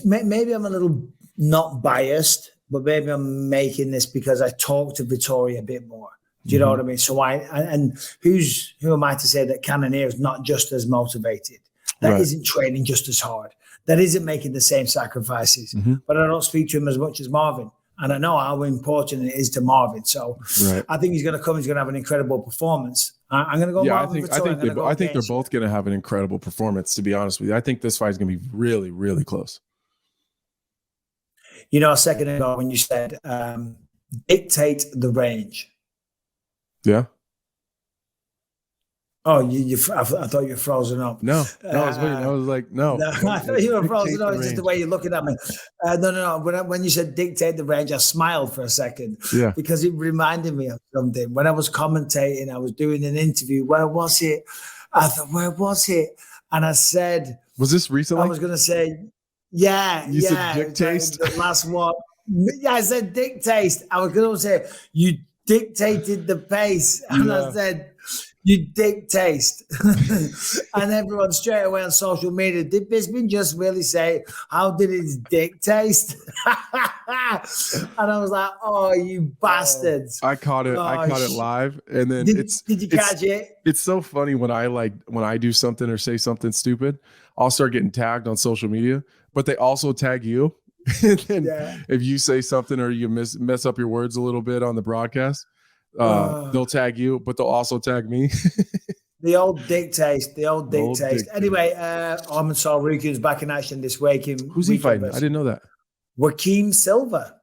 maybe I'm a little not biased, but maybe I'm making this because I talk to Vettori a bit more. Do you know what I mean? So who am I to say that Cannonier is not just as motivated? That isn't training just as hard. That isn't making the same sacrifices. But I don't speak to him as much as Marvin. And I know how important it is to Marvin. So I think he's going to come. He's going to have an incredible performance. I'm going to go Marvin Vettori. I think they're both going to have an incredible performance, to be honest with you. I think this fight is going to be really, really close. You know, a second ago when you said dictate the range. Yeah. Oh, I thought you were frozen up. No, I was waiting. I was like, no. I thought you were frozen up. It's just the way you're looking at me. No. When you said dictate the range, I smiled for a second. Yeah. Because it reminded me of something. When I was commentating, I was doing an interview. Where was it? I thought, where was it? And I said, was this recently? I was going to say, yeah. You said dictate? The last one. Yeah, I said dictate. I was going to say, you dictated the pace. And I said, you dictate. And everyone straight away on social media, did Bisping just really say, how did his dick taste? And I was like, oh, you bastards. I caught it. I caught it live. And then did you catch it? It's so funny when I do something or say something stupid, I'll start getting tagged on social media, but they also tag you. And then if you say something or you mess up your words a little bit on the broadcast, they'll tag you, but they'll also tag me. The old dick taste. Anyway, Arman Sarukian's back in action this week. Who's he fighting? I didn't know that. Joaquin Silva.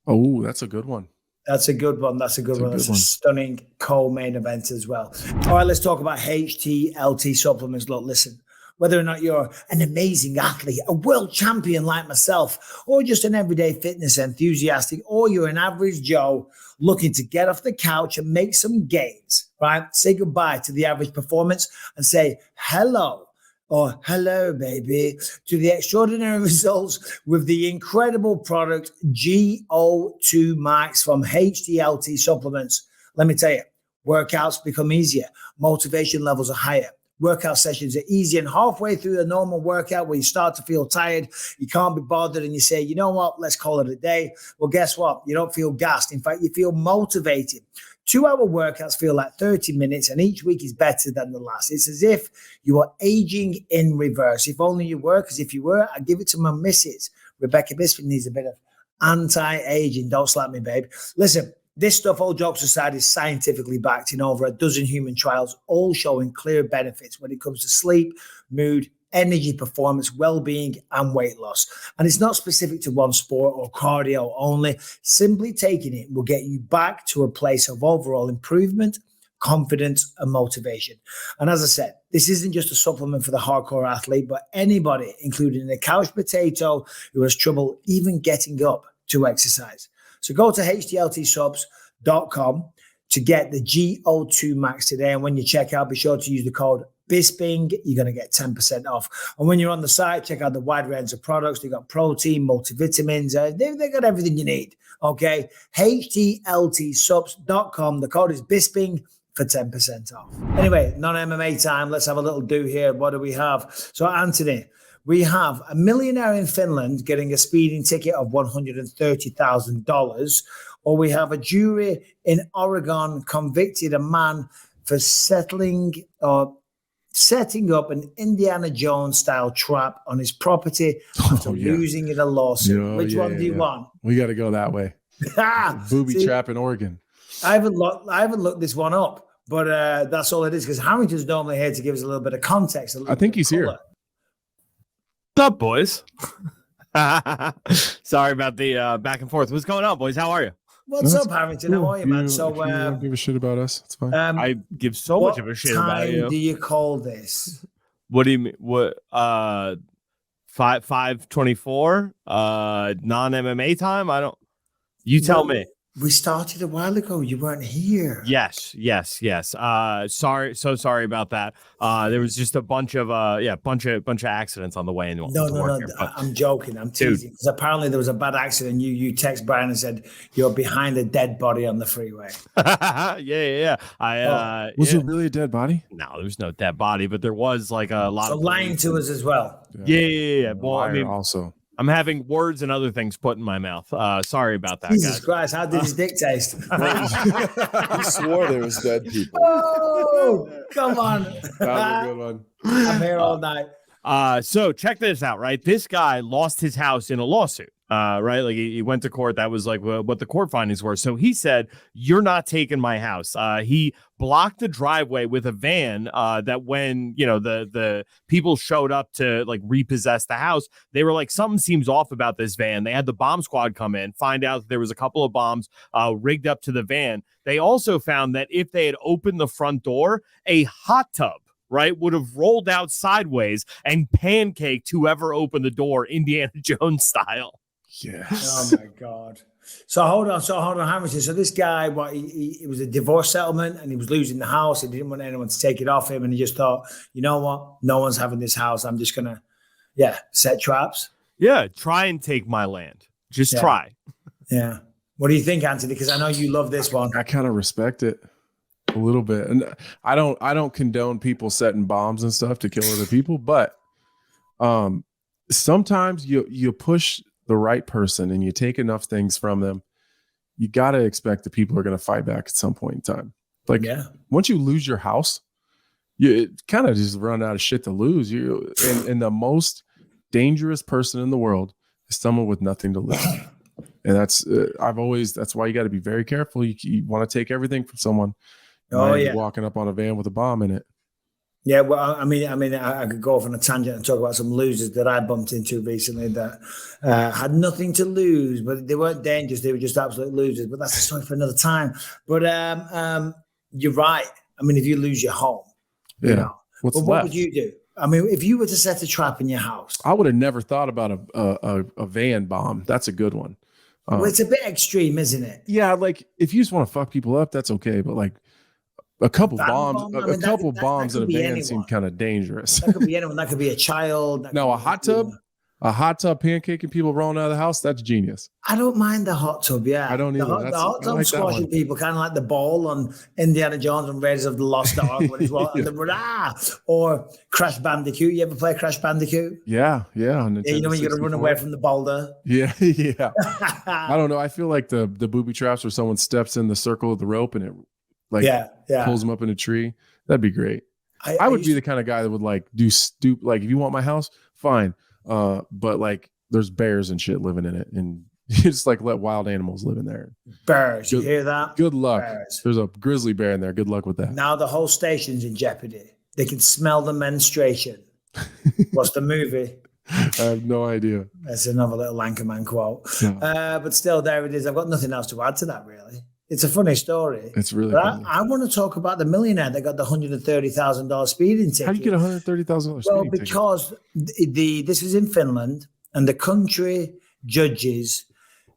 Oh, that's a good one. That's a good one. That's a stunning co-main event as well. All right, let's talk about HTLT supplements. Look, listen. Whether or not you're an amazing athlete, a world champion like myself, or just an everyday fitness enthusiast, or you're an average Joe looking to get off the couch and make some gains, right? Say goodbye to the average performance and say hello or hello, baby, to the extraordinary results with the incredible product GO2 Max from HTLT Supplements. Let me tell you, workouts become easier. Motivation levels are higher. Workout sessions are easy, and halfway through a normal workout where you start to feel tired, you can't be bothered, and you say, you know what, let's call it a day. Well, guess what? You don't feel gassed. In fact, you feel motivated. 2-hour workouts feel like 30 minutes, and each week is better than the last. It's as if you are aging in reverse. If only you were, because if you were, I'd give it to my missus. Rebecca Bisping needs a bit of anti-aging. Don't slap me, babe. Listen. This stuff, all jokes aside, is scientifically backed in over a dozen human trials, all showing clear benefits when it comes to sleep, mood, energy, performance, well-being, and weight loss. And it's not specific to one sport or cardio only. Simply taking it will get you back to a place of overall improvement, confidence, and motivation. And as I said, this isn't just a supplement for the hardcore athlete, but anybody, including a couch potato who has trouble even getting up to exercise. So go to HTLTsubs.com to get the GO2 Max today. And when you check out, be sure to use the code Bisping. You're going to get 10% off. And when you're on the site, check out the wide range of products. They got protein, multivitamins. They got everything you need. Okay. HTLTsubs.com. The code is Bisping for 10% off. Anyway, non-MMA time. Let's have a little do here. What do we have? So, Anthony, we have a millionaire in Finland getting a speeding ticket of $130,000, or we have a jury in Oregon convicted a man for setting up an Indiana Jones style trap on his property after losing in a lawsuit. Which one do you want? We got to go that way. Booby trap in Oregon. I haven't looked this one up. But that's all it is, because Harrington's normally here to give us a little bit of context. I think he's here. What's up, boys? Sorry about the back and forth. What's going on, boys? How are you? What's up, Harrington? How are you, man? So, if you don't give a shit about us, it's fine. I give so much of a shit about you. What time do you call this? What do you mean? What 5:24 non-MMA time? I don't. You tell me. We started a while ago. You weren't here. Yes. Sorry, so sorry about that. There was just a bunch of bunch of accidents on the way in. No. I'm joking. I'm teasing. Because apparently there was a bad accident. You text Brian and said you're behind a dead body on the freeway. Yeah. Was it really a dead body? No, there was no dead body, but there was like a lot of lying to us as well. Yeah. Well, I mean, also. I'm having words and other things put in my mouth. Sorry about that, Jesus guys. Christ, how did his dick taste? He swore there was dead people. Oh, come on. That was a good one. I'm here all night. So check this out, right? This guy lost his house in a lawsuit, right? Like he went to court. That was like what the court findings were. So he said, "You're not taking my house." He blocked the driveway with a van that when, the people showed up to like repossess the house, they were like, something seems off about this van. They had the bomb squad come in, find out that there was a couple of bombs rigged up to the van. They also found that if they had opened the front door, a hot tub, right, would have rolled out sideways and pancaked whoever opened the door, Indiana Jones style. Yes. Oh my God. So hold on, Hamilton. So this guy, it was a divorce settlement, and he was losing the house. He didn't want anyone to take it off him, and he just thought, you know what? No one's having this house. I'm just gonna, set traps. Yeah, try and take my land. Just try. Yeah. What do you think, Anthony? Because I know you love this one. I kind of respect it a little bit, and I don't condone people setting bombs and stuff to kill other people, but sometimes you push the right person and you take enough things from them, you got to expect the people are going to fight back at some point in time. Like once you lose your house, you kind of just run out of shit to lose. And the most dangerous person in the world is someone with nothing to lose. And that's why you got to be very careful. You want to take everything from someone. Walking up on a van with a bomb in it. Yeah, well, I mean, I could go off on a tangent and talk about some losers that I bumped into recently that had nothing to lose, but they weren't dangerous. They were just absolute losers. But that's a story for another time. But you're right. I mean, if you lose your home, what would you do? I mean, if you were to set a trap in your house, I would have never thought about a van bomb. That's a good one. Well, it's a bit extreme, isn't it? Yeah, like if you just want to fuck people up, that's okay. But like a couple bombs, a couple bombs in a van seem kind of dangerous. That could be anyone. That could be a child. No, a hot tub pancaking people rolling out of the house. That's genius. I don't mind the hot tub. Yeah, I don't either. The hot tub squashing people, kind of like the ball on Indiana Jones and Raiders of the Lost Ark, or Crash Bandicoot. You ever play Crash Bandicoot? Yeah. You know when you got to run away from the boulder. Yeah. I don't know. I feel like the booby traps where someone steps in the circle of the rope and it pulls them up in a tree. That'd be great. I would be the kind of guy that would like do like if you want my house, fine. But like there's bears and shit living in it, and you just like let wild animals live in there. Bears, you hear that? Good luck. Bears. There's a grizzly bear in there. Good luck with that. Now the whole station's in jeopardy. They can smell the menstruation. What's the movie? I have no idea. That's another little Anchorman quote. Yeah. But still, there it is. I've got nothing else to add to that, really. It's a funny story. It's really funny. I want to talk about the millionaire that got the $130,000 speeding ticket. How do you get $130,000 Well, because this was in Finland, and the country judges,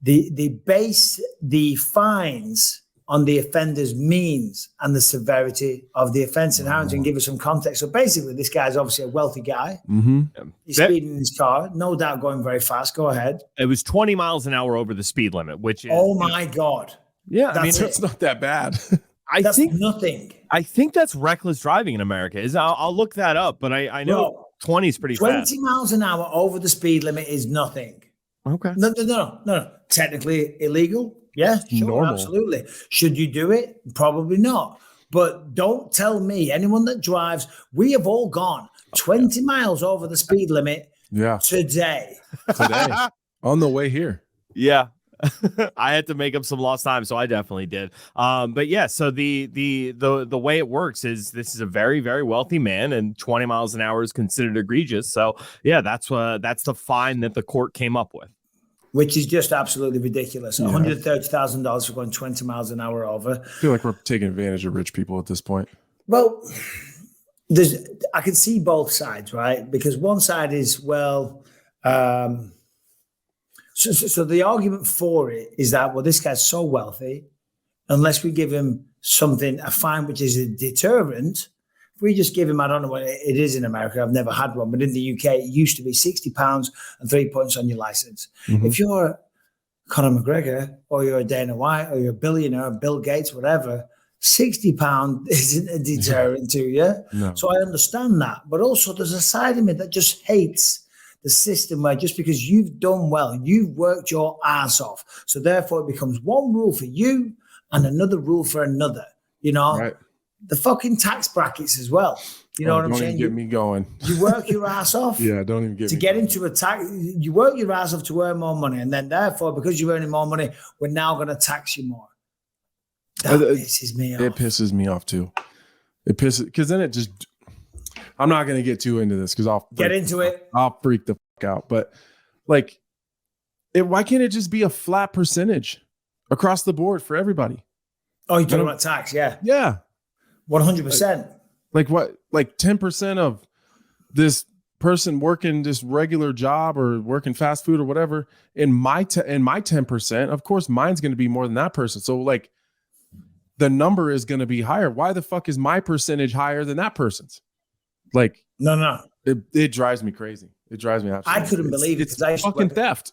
they base the fines on the offender's means and the severity of the offense. And Harrington, give us some context. So basically, this guy's obviously a wealthy guy. Mm-hmm. He's speeding in his car, no doubt going very fast. Go ahead. It was 20 miles an hour over the speed limit, which is... Oh, my God. Yeah, it's not that bad. That's nothing. I think that's reckless driving in America. I'll look that up, but I know 20 is pretty fast. 20 miles an hour over the speed limit is nothing. Okay. No. Technically illegal. Yeah, sure, normal. Absolutely. Should you do it? Probably not. But don't tell me, anyone that drives, we have all gone 20 miles over the speed limit today. On the way here. Yeah. I had to make up some lost time, so I definitely did. But yeah, so the way it works is this is a very, very wealthy man, and 20 miles an hour is considered egregious. So yeah, that's the fine that the court came up with, which is just absolutely ridiculous. $130,000 for going 20 miles an hour over. I feel like we're taking advantage of rich people at this point. Well, I can see both sides, right? Because one side is, well, so the argument for it is that, well, this guy's so wealthy, unless we give him something, a fine which is a deterrent, if we just give him, I don't know what it is in America, I've never had one, but in the UK, it used to be £60 and 3 points on your license. Mm-hmm. If you're Conor McGregor, or you're a Dana White, or you're a billionaire, Bill Gates, whatever, £60 isn't a deterrent to you. No. So I understand that. But also there's a side of me that just hates the system where just because you've done well, you've worked your ass off. So therefore it becomes one rule for you and another rule for another, you know, right. The fucking tax brackets as well. You know what I'm saying? Don't even get me going. You work your ass off. Yeah, don't even get to me get going. into a tax. You work your ass off to earn more money. And then therefore, because you're earning more money, we're now going to tax you more. That pisses me off. It pisses me off too. It pisses, because then it just, I'm not going to get too into this because I'll freak the fuck out. But like, why can't it just be a flat percentage across the board for everybody? Oh, you're talking about tax? Yeah. Yeah. 100%. Like what? Like 10% of this person working this regular job or working fast food or whatever. In my 10%, of course, mine's going to be more than that person. So like, the number is going to be higher. Why the fuck is my percentage higher than that person's? Like, no. It drives me crazy. It drives me absolutely. I couldn't believe it. It's fucking theft.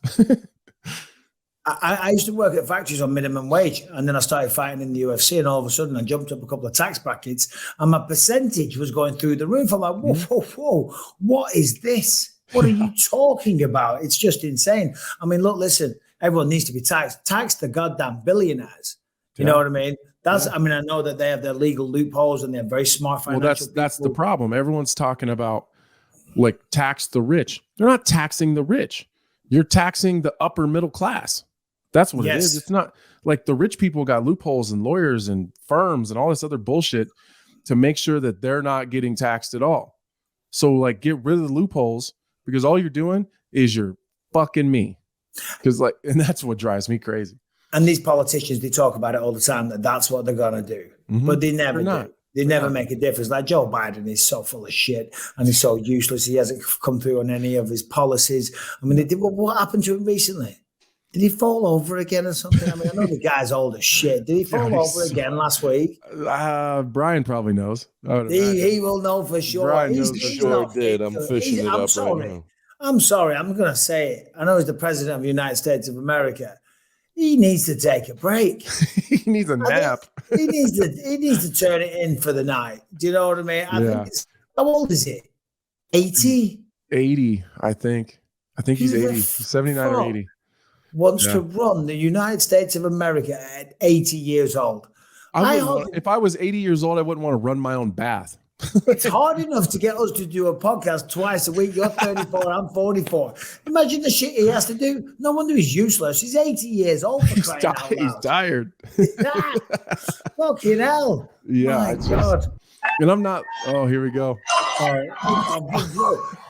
I used to work at factories on minimum wage, and then I started fighting in the UFC, and all of a sudden I jumped up a couple of tax brackets, and my percentage was going through the roof. I'm like, whoa, what is this? What are you talking about? It's just insane. I mean, look, listen, everyone needs to be taxed. Tax the goddamn billionaires. You know what I mean? I mean, I know that they have their legal loopholes and they're very smart financial that's the problem. Everyone's talking about like tax the rich. They're not taxing the rich. You're taxing the upper middle class. That's what it is. It's not like the rich people got loopholes and lawyers and firms and all this other bullshit to make sure that they're not getting taxed at all. So like get rid of the loopholes, because all you're doing is you're fucking me. And that's what drives me crazy. And these politicians, they talk about it all the time, that's what they're going to do. Mm-hmm. But they never do. They never make a difference. Like Joe Biden is so full of shit and he's so useless. He hasn't come through on any of his policies. I mean, what happened to him recently? Did he fall over again or something? I mean, I know the guy's old as shit. Did he fall over again last week? Brian probably knows. He will know for sure. Brian knows for sure did. I'm fishing it up right now. I'm sorry. I'm going to say it. I know he's the president of the United States of America. He needs to take a break. He needs a nap. He needs to turn it in for the night. Do you know what I mean? I think how old is he? 80? 80, I think. I think he's 80. 79 or 80. Wants to run the United States of America at 80 years old. If I was 80 years old, I wouldn't want to run my own bath. It's hard enough to get us to do a podcast twice a week. You're 34, I'm 44. Imagine the shit he has to do. No wonder he's useless. He's 80 years old. He's tired. Fucking hell. Yeah. My God. And I'm not. Oh, here we go. All right.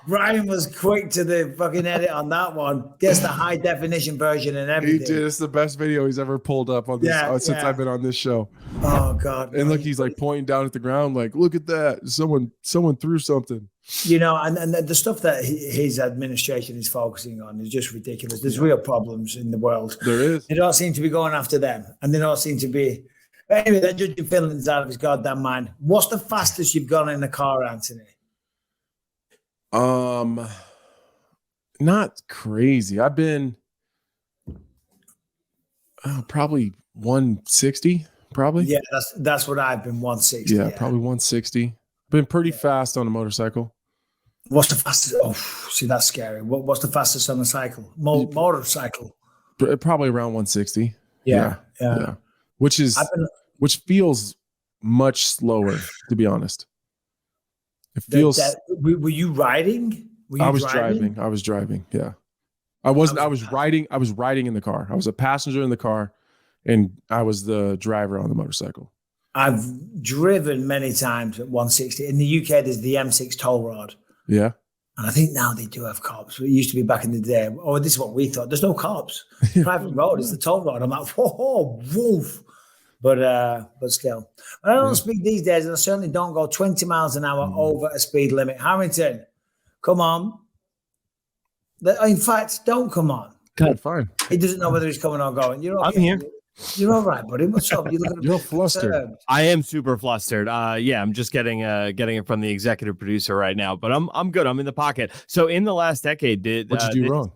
Brian was quick to the fucking edit on that one. Gets the high definition version and everything. He did. It's the best video he's ever pulled up on this since I've been on this show. Oh God! And look, he's like pointing down at the ground, like, "Look at that! Someone threw something." You know, and the stuff that his administration is focusing on is just ridiculous. There's real problems in the world. There is. They don't seem to be going after them, and they don't seem to be. Anyway, that judge in Finland is out of his goddamn mind. What's the fastest you've gone in a car, Anthony? Not crazy. I've been probably 160. Probably. Yeah, that's what I've been, 160. Yeah, probably 160. Been pretty fast on a motorcycle. What's the fastest? Oh, see, that's scary. What's the fastest on a cycle? Motorcycle? Probably around 160. Yeah. Which feels much slower, to be honest. It feels. Were you riding? I was driving. Yeah. I wasn't. I was riding in the car. I was a passenger in the car, and I was the driver on the motorcycle. I've driven many times at 160. In the UK, there's the M6 toll road. Yeah. And I think now they do have cops. It used to be back in the day. Oh, this is what we thought. There's no cops. Private road is the toll road. I'm like, whoa, woof. But still. I don't speak these days, and I certainly don't go 20 miles an hour over a speed limit. Harrington, come on. In fact, don't come on. Good, fine. He doesn't know whether he's coming or going. You're okay. I'm here. You're all right, buddy. What's up? You're flustered. I am super flustered. I'm just getting it from the executive producer right now, but I'm good. I'm in the pocket. So in the last decade, what'd you do wrong?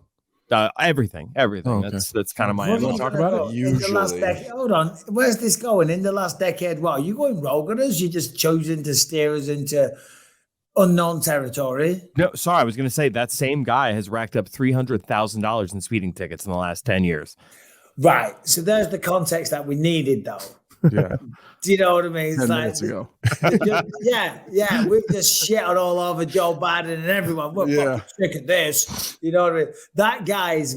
Everything. Oh, okay. That's kind of my. Want to talk about it? In the last decade, hold on. Where's this going? In the last decade, what? Are you going rogue on us? You're just choosing to steer us into unknown territory? No, sorry. I was going to say that same guy has racked up $300,000 in speeding tickets in the last 10 years. Right. So there's the context that we needed, though. Yeah. Do you know what I mean? It's 10 minutes ago. Yeah. We've just shit all over Joe Biden and everyone. We're fucking sick of this. You know what I mean? That guy's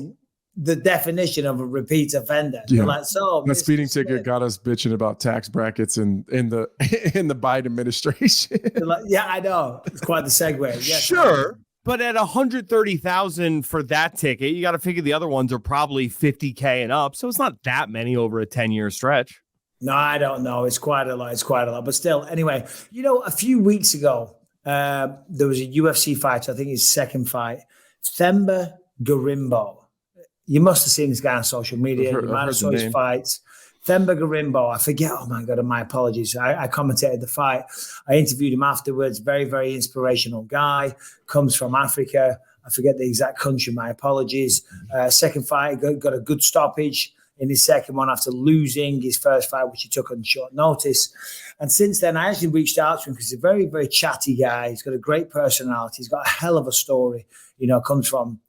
the definition of a repeat offender. Yeah. Like, so that speeding ticket got us bitching about tax brackets in the Biden administration. Yeah, I know. It's quite the segue. Yes, sure. But at 130,000 for that ticket, you got to figure the other ones are probably 50K and up. So it's not that many over a 10-year stretch. No, I don't know. It's quite a lot. But still, anyway, a few weeks ago, there was a UFC fight. I think his second fight. Themba Gorimbo. You must have seen this guy on social media. You might have saw his fights. Themba Gorimbo, I forget. Oh my God, my apologies. I commentated the fight. I interviewed him afterwards. Very, very inspirational guy. Comes from Africa. I forget the exact country. My apologies. Second fight, got a good stoppage in his second one after losing his first fight, which he took on short notice. And since then, I actually reached out to him because he's a very, very chatty guy. He's got a great personality. He's got a hell of a story. Comes from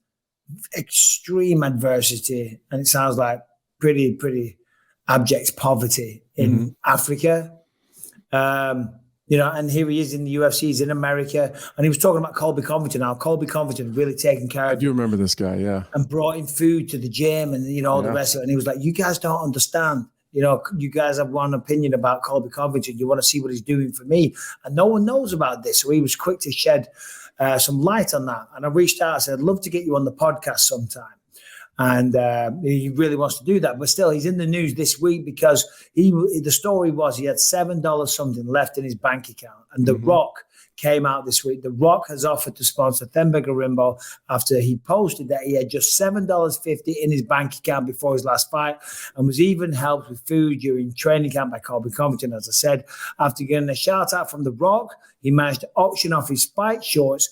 extreme adversity, and it sounds like pretty abject poverty in Africa. And here he is in the UFC, he's in America, and he was talking about Colby Covington. Now, Colby Covington really taken care of him. I do remember this guy, yeah. And brought in food to the gym and, all the rest of it. And he was like, you guys don't understand. You guys have one opinion about Colby Covington. You want to see what he's doing for me. And no one knows about this. So he was quick to shed some light on that. And I reached out, I said, I'd love to get you on the podcast sometime. And he really wants to do that. But still, he's in the news this week because the story was he had $7 something left in his bank account. And The Rock came out this week. The Rock has offered to sponsor Themba Gorimbo after he posted that he had just $7.50 in his bank account before his last fight and was even helped with food during training camp by Colby Covington. As I said, after getting a shout out from The Rock, he managed to auction off his fight shorts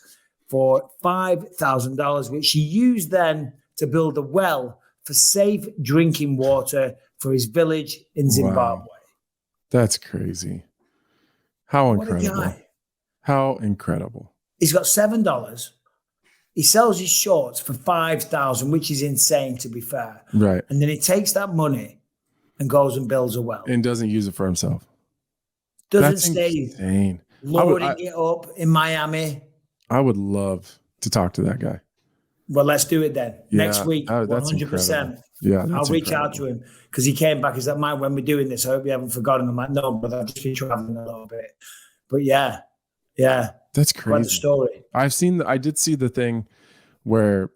for $5,000, which he used then to build a well for safe drinking water for his village in Zimbabwe. Wow. That's crazy. How incredible. What a guy. How incredible. He's got $7. He sells his shorts for $5,000, which is insane, to be fair. Right. And then he takes that money and goes and builds a well. And doesn't use it for himself. Doesn't stay insane. Loading it up in Miami. I would love to talk to that guy. Well, let's do it then. Yeah, next week, 100%. Yeah, I'll reach out to him because he came back. He's like, Mike, when we're doing this, I hope you haven't forgotten. I'm like, no, but I've just been traveling a little bit. But yeah. That's crazy. Quite the story. I did see the thing where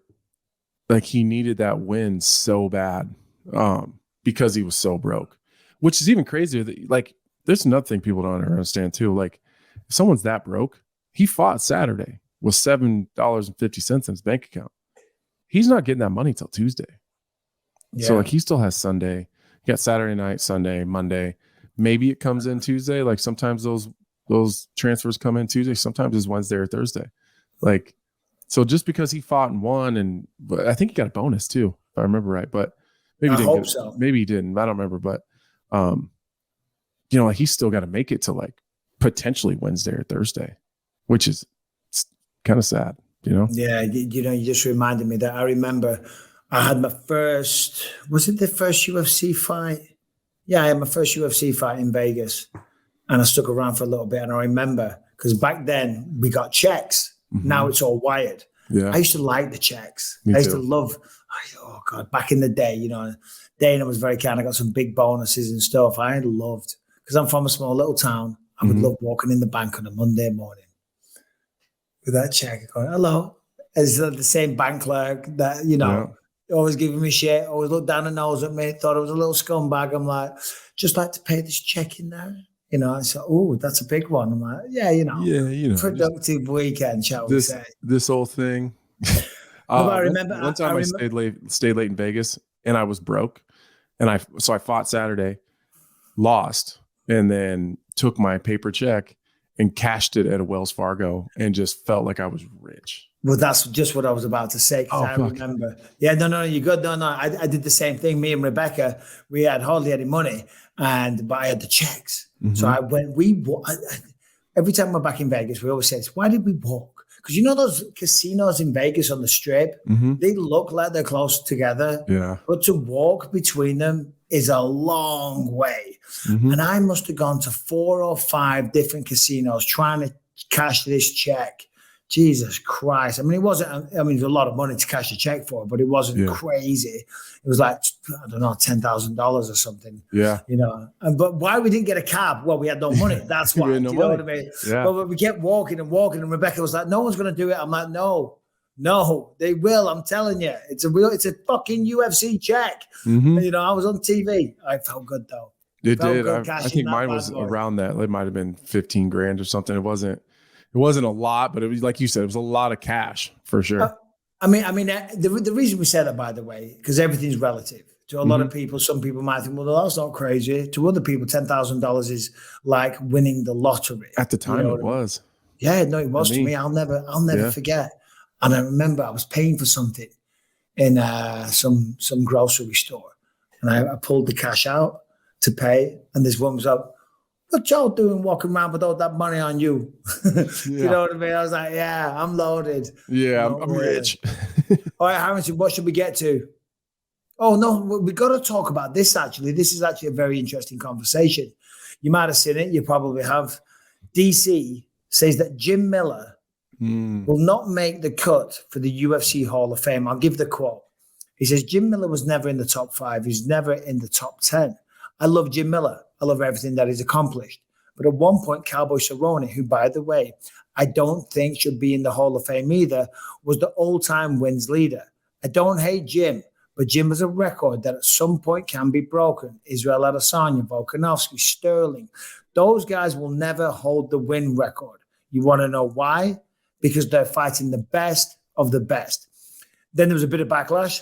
like he needed that win so bad because he was so broke, which is even crazier. Like there's another thing people don't understand too. Like if someone's that broke, he fought Saturday with $7.50 in his bank account. He's not getting that money till Tuesday. Yeah. So like he still has Sunday. He got Saturday night, Sunday, Monday. Maybe it comes in Tuesday. Like sometimes those transfers come in Tuesday. Sometimes it's Wednesday or Thursday. Like, so just because he fought and won, but I think he got a bonus too, if I remember right. But maybe he didn't. So. Maybe he didn't. I don't remember. But like he's still got to make it to like potentially Wednesday or Thursday, which is kind of sad. Yeah, you just reminded me that I remember I had my first, was it the first UFC fight? Yeah, I had my first UFC fight in Vegas and I stuck around for a little bit. And I remember, because back then we got checks. Now it's all wired. Yeah. I used to like the checks. Me I used too. to love, oh God, back in the day, you know, Dana was very kind. I got some big bonuses and stuff. I loved, because I'm from a small little town. I would love walking in the bank on a Monday morning with that check going, hello. As the same bank clerk that, you know, always giving me shit, always looked down the nose at me, thought I was a little scumbag. I'm like, just like to pay this check in there. You know, I said, oh, that's a big one. I'm like, yeah, you know, productive weekend, shall we say. This whole thing. I remember one time I stayed late in Vegas and I was broke. And I fought Saturday, lost, and then took my paper check and cashed it at a Wells Fargo and just felt like I was rich. Well, that's just what I was about to say, because I remember. Yeah, no, you're good. No, I did the same thing. Me and Rebecca, we had hardly any money, but I had the checks. So every time we're back in Vegas, we always say, why did we walk? Because you know those casinos in Vegas on the Strip, they look like they're close together. Yeah. But to walk between them is a long way. And I must have gone to 4 or 5 different casinos trying to cash this check. Jesus Christ. I mean, it was a lot of money to cash a check for, but it wasn't crazy. It was like, I don't know, $10,000 or something. Yeah. You know, but why we didn't get a cab? Well, we had no money. That's why. You know what I mean? Yeah. But we kept walking, and Rebecca was like, no one's going to do it. I'm like, no, they will. I'm telling you. It's a fucking UFC check. You know, I was on TV. I felt good though. It did. I think mine was around that. It might have been 15 grand or something. It wasn't a lot, but it was, like you said, it was a lot of cash for sure. I mean, the reason we say that, by the way, because everything's relative to a lot of people. Some people might think, well, that's not crazy. To other people, $10,000 is like winning the lottery. At the time, it was. Yeah, no, it was to me. I'll never forget. And I remember I was paying for something in some grocery store, and I pulled the cash out to pay, and this woman was up. What y'all doing walking around with all that money on you? You know what I mean? I was like, yeah, I'm loaded. Yeah, I'm rich. All right, Harrington, what should we get to? Oh, no, we got to talk about this, actually. This is actually a very interesting conversation. You might have seen it. You probably have. DC says that Jim Miller will not make the cut for the UFC Hall of Fame. I'll give the quote. He says, Jim Miller was never in the top 5. He's never in the top 10. I love Jim Miller. I love everything that he's accomplished. But at one point, Cowboy Cerrone, who, by the way, I don't think should be in the Hall of Fame either, was the all-time wins leader. I don't hate Jim, but Jim has a record that at some point can be broken. Israel Adesanya, Volkanovski, Sterling. Those guys will never hold the win record. You want to know why? Because they're fighting the best of the best. Then there was a bit of backlash.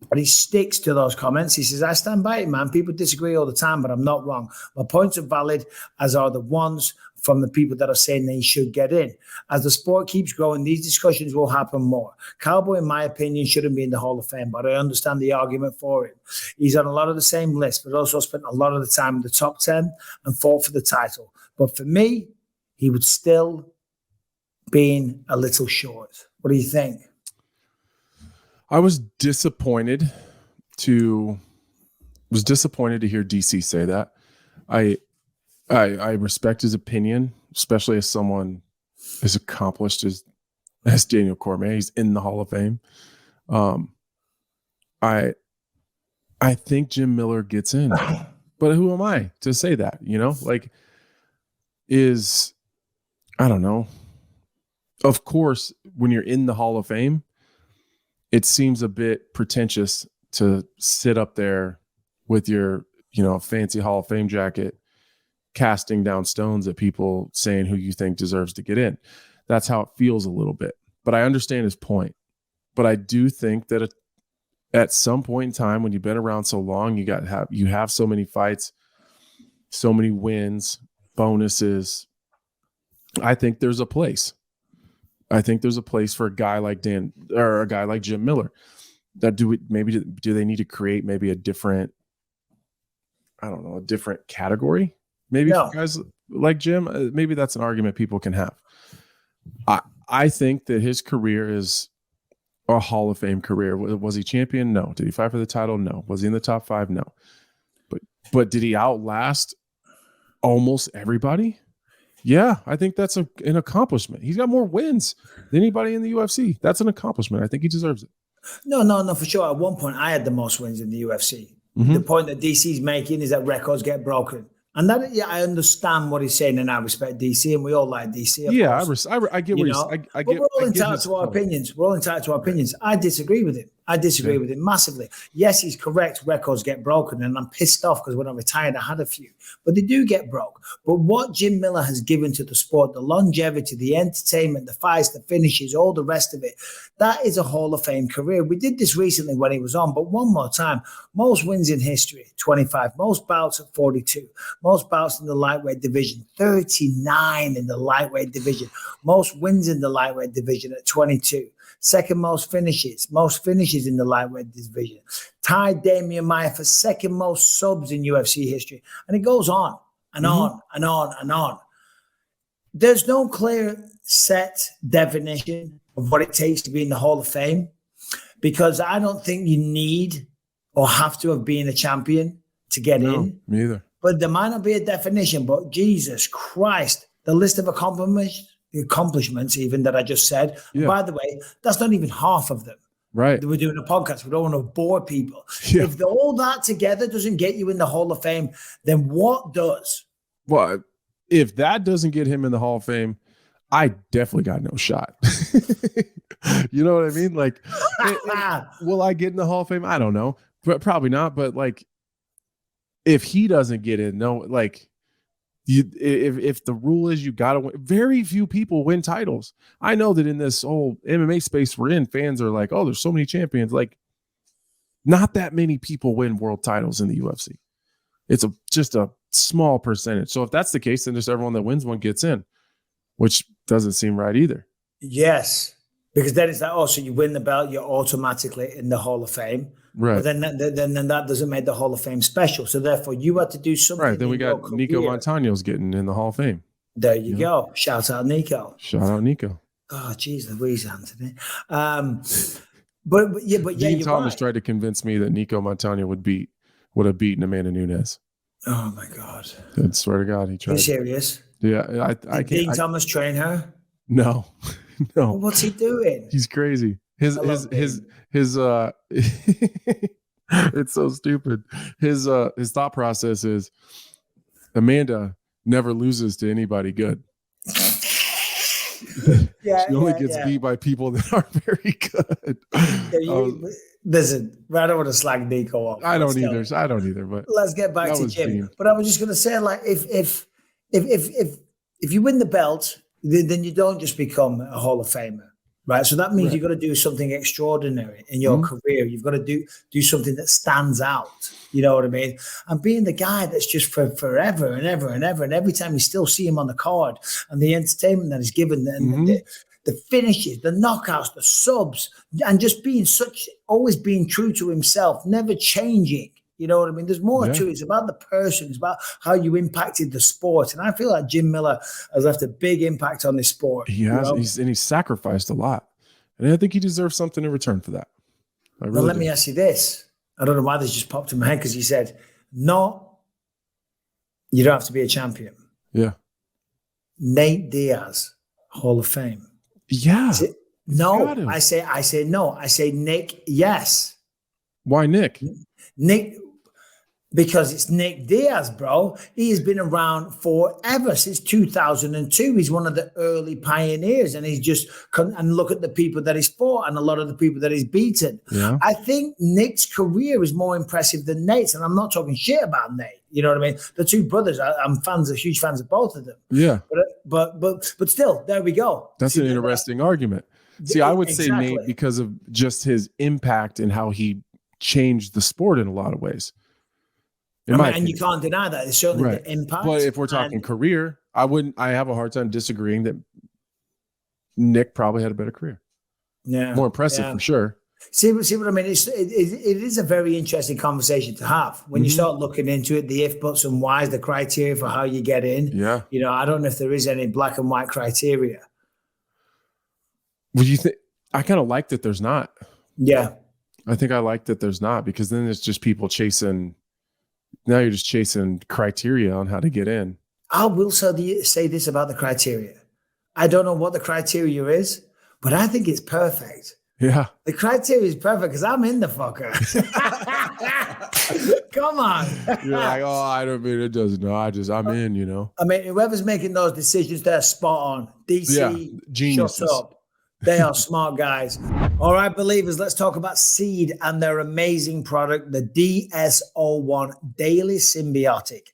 But he sticks to those comments. He says, I stand by it, man. People disagree all the time, but I'm not wrong. My points are valid, as are the ones from the people that are saying they should get in. As the sport keeps growing, these discussions will happen more. Cowboy, in my opinion, shouldn't be in the Hall of Fame, but I understand the argument for him. He's on a lot of the same lists, but also spent a lot of the time in the top 10 and fought for the title. But for me, he would still be a little short. What do you think? I was disappointed to hear DC say that. I respect his opinion, especially as someone as accomplished as Daniel Cormier. He's in the Hall of Fame. I think Jim Miller gets in, but who am I to say that? You know, I don't know. Of course, when you're in the Hall of Fame, it seems a bit pretentious to sit up there with your, fancy Hall of Fame jacket, casting down stones at people saying who you think deserves to get in. That's how it feels a little bit. But I understand his point. But I do think that at some point in time, when you've been around so long, you have so many fights, so many wins, bonuses. I think there's a place. I think there's a place for a guy like a guy like Jim Miller. That do they need to create maybe a different, a different category? Maybe for guys like Jim, maybe that's an argument people can have. I think that his career is a Hall of Fame career. Was he champion? No. Did he fight for the title? No. Was he in the top 5? No. But did he outlast almost everybody? Yeah, I think that's an accomplishment. He's got more wins than anybody in the UFC. That's an accomplishment. I think he deserves it. No, for sure. At one point, I had the most wins in the UFC. Mm-hmm. The point that DC's making is that records get broken. And that, yeah, I understand what he's saying, and I respect DC, and we all like DC. Yeah, I get what he's saying. But we're all entitled to our opinions. We're all entitled to our opinions. I disagree with him. I disagree with him massively. Yes, he's correct. Records get broken, and I'm pissed off because when I retired, I had a few, but they do get broke. But what Jim Miller has given to the sport, the longevity, the entertainment, the fights, the finishes, all the rest of it, that is a Hall of Fame career. We did this recently when he was on, but one more time, most wins in history, 25, most bouts at 42, most bouts in the lightweight division, 39 in the lightweight division, most wins in the lightweight division at 22. Second most finishes in the lightweight division. Tied Damian Maia for second most subs in UFC history. And it goes on and on and on and on. There's no clear set definition of what it takes to be in the Hall of Fame, because I don't think you need or have to have been a champion to get in. Me either. But there might not be a definition, but Jesus Christ, the list of accomplishments even that I just said. Yeah. By the way, that's not even half of them. Right. We're doing a podcast. We don't want to bore people. Yeah. If all that together doesn't get you in the Hall of Fame, then what does? Well, if that doesn't get him in the Hall of Fame, I definitely got no shot. You know what I mean? Like, will I get in the Hall of Fame? I don't know, but probably not. But like, if he doesn't get in, no, like, if the rule is you got to win, very few people win titles. I know that in this whole MMA space we're in, fans are like, oh, there's so many champions. Like, not that many people win world titles in the UFC. It's just a small percentage. So if that's the case, then just everyone that wins one gets in, which doesn't seem right either. Yes, because then it's like, oh, so you win the belt, you're automatically in the Hall of Fame. Right. But then that doesn't make the Hall of Fame special. So therefore, you had to do something. Right. Then we got Nico Montano's getting in the Hall of Fame. There you go. Shout out Nico. Shout out Nico. Oh, geez, Louise, Anthony. But Dean Thomas tried to convince me that Nico Montano would have beaten Amanda Nunes. Oh my God! I swear to God, he tried. Are you serious? Yeah, I can't. Dean Thomas train her? No. Well, what's he doing? He's crazy. His it's so stupid. His thought process is Amanda never loses to anybody good. She only gets beat by people that are very good. Listen, I don't want to slag Nico off. I don't either. But let's get back to Jim. But I was just going to say, like, if you win the belt, then you don't just become a Hall of Famer, right? So that means you've got to do something extraordinary in your career. You've got to do something that stands out. You know what I mean? And being the guy that's just for forever and ever and ever, and every time you still see him on the card, and the entertainment that is given, and the finishes, the knockouts, the subs, and just always being true to himself, never changing. You know what I mean? There's more to it. It's about the person. It's about how you impacted the sport. And I feel like Jim Miller has left a big impact on this sport. He has, he's sacrificed a lot. And I think he deserves something in return for that. Let me ask you this. I don't know why this just popped in my head, because you said, no, you don't have to be a champion. Yeah. Nate Diaz, Hall of Fame. Yeah. No, I say no. I say Nick, yes. Why Nick? Nick, because it's Nick Diaz, bro. He has been around forever, since 2002. He's one of the early pioneers, and he's just and look at the people that he's fought and a lot of the people that he's beaten. Yeah. I think Nick's career is more impressive than Nate's, and I'm not talking shit about Nate. You know what I mean? The two brothers, I'm huge fans of both of them. Yeah. But still, there we go. That's an interesting argument. See, I would say Nate because of just his impact and how he changed the sport in a lot of ways. And you can't deny that. It's certainly the impact. But if we're talking career, I have a hard time disagreeing that Nick probably had a better career. Yeah. More impressive for sure. See what I mean? It is a very interesting conversation to have when you start looking into it, the if, buts, and whys, the criteria for how you get in. Yeah. You know, I don't know if there is any black and white criteria. Would you think? I kind of like that there's not. Yeah. I think I like that there's not, because then it's just people chasing. Now you're just chasing criteria on how to get in. I will say this about the criteria. I don't know what the criteria is, but I think it's perfect. Yeah. The criteria is perfect because I'm in the fucker. Come on. You're like, oh, I don't mean it doesn't. No, I'm in, you know. I mean, whoever's making those decisions, they're spot on. DC, geniuses. Shut up. They are smart guys. All right, believers, let's talk about Seed and their amazing product, the DS-01 Daily Symbiotic.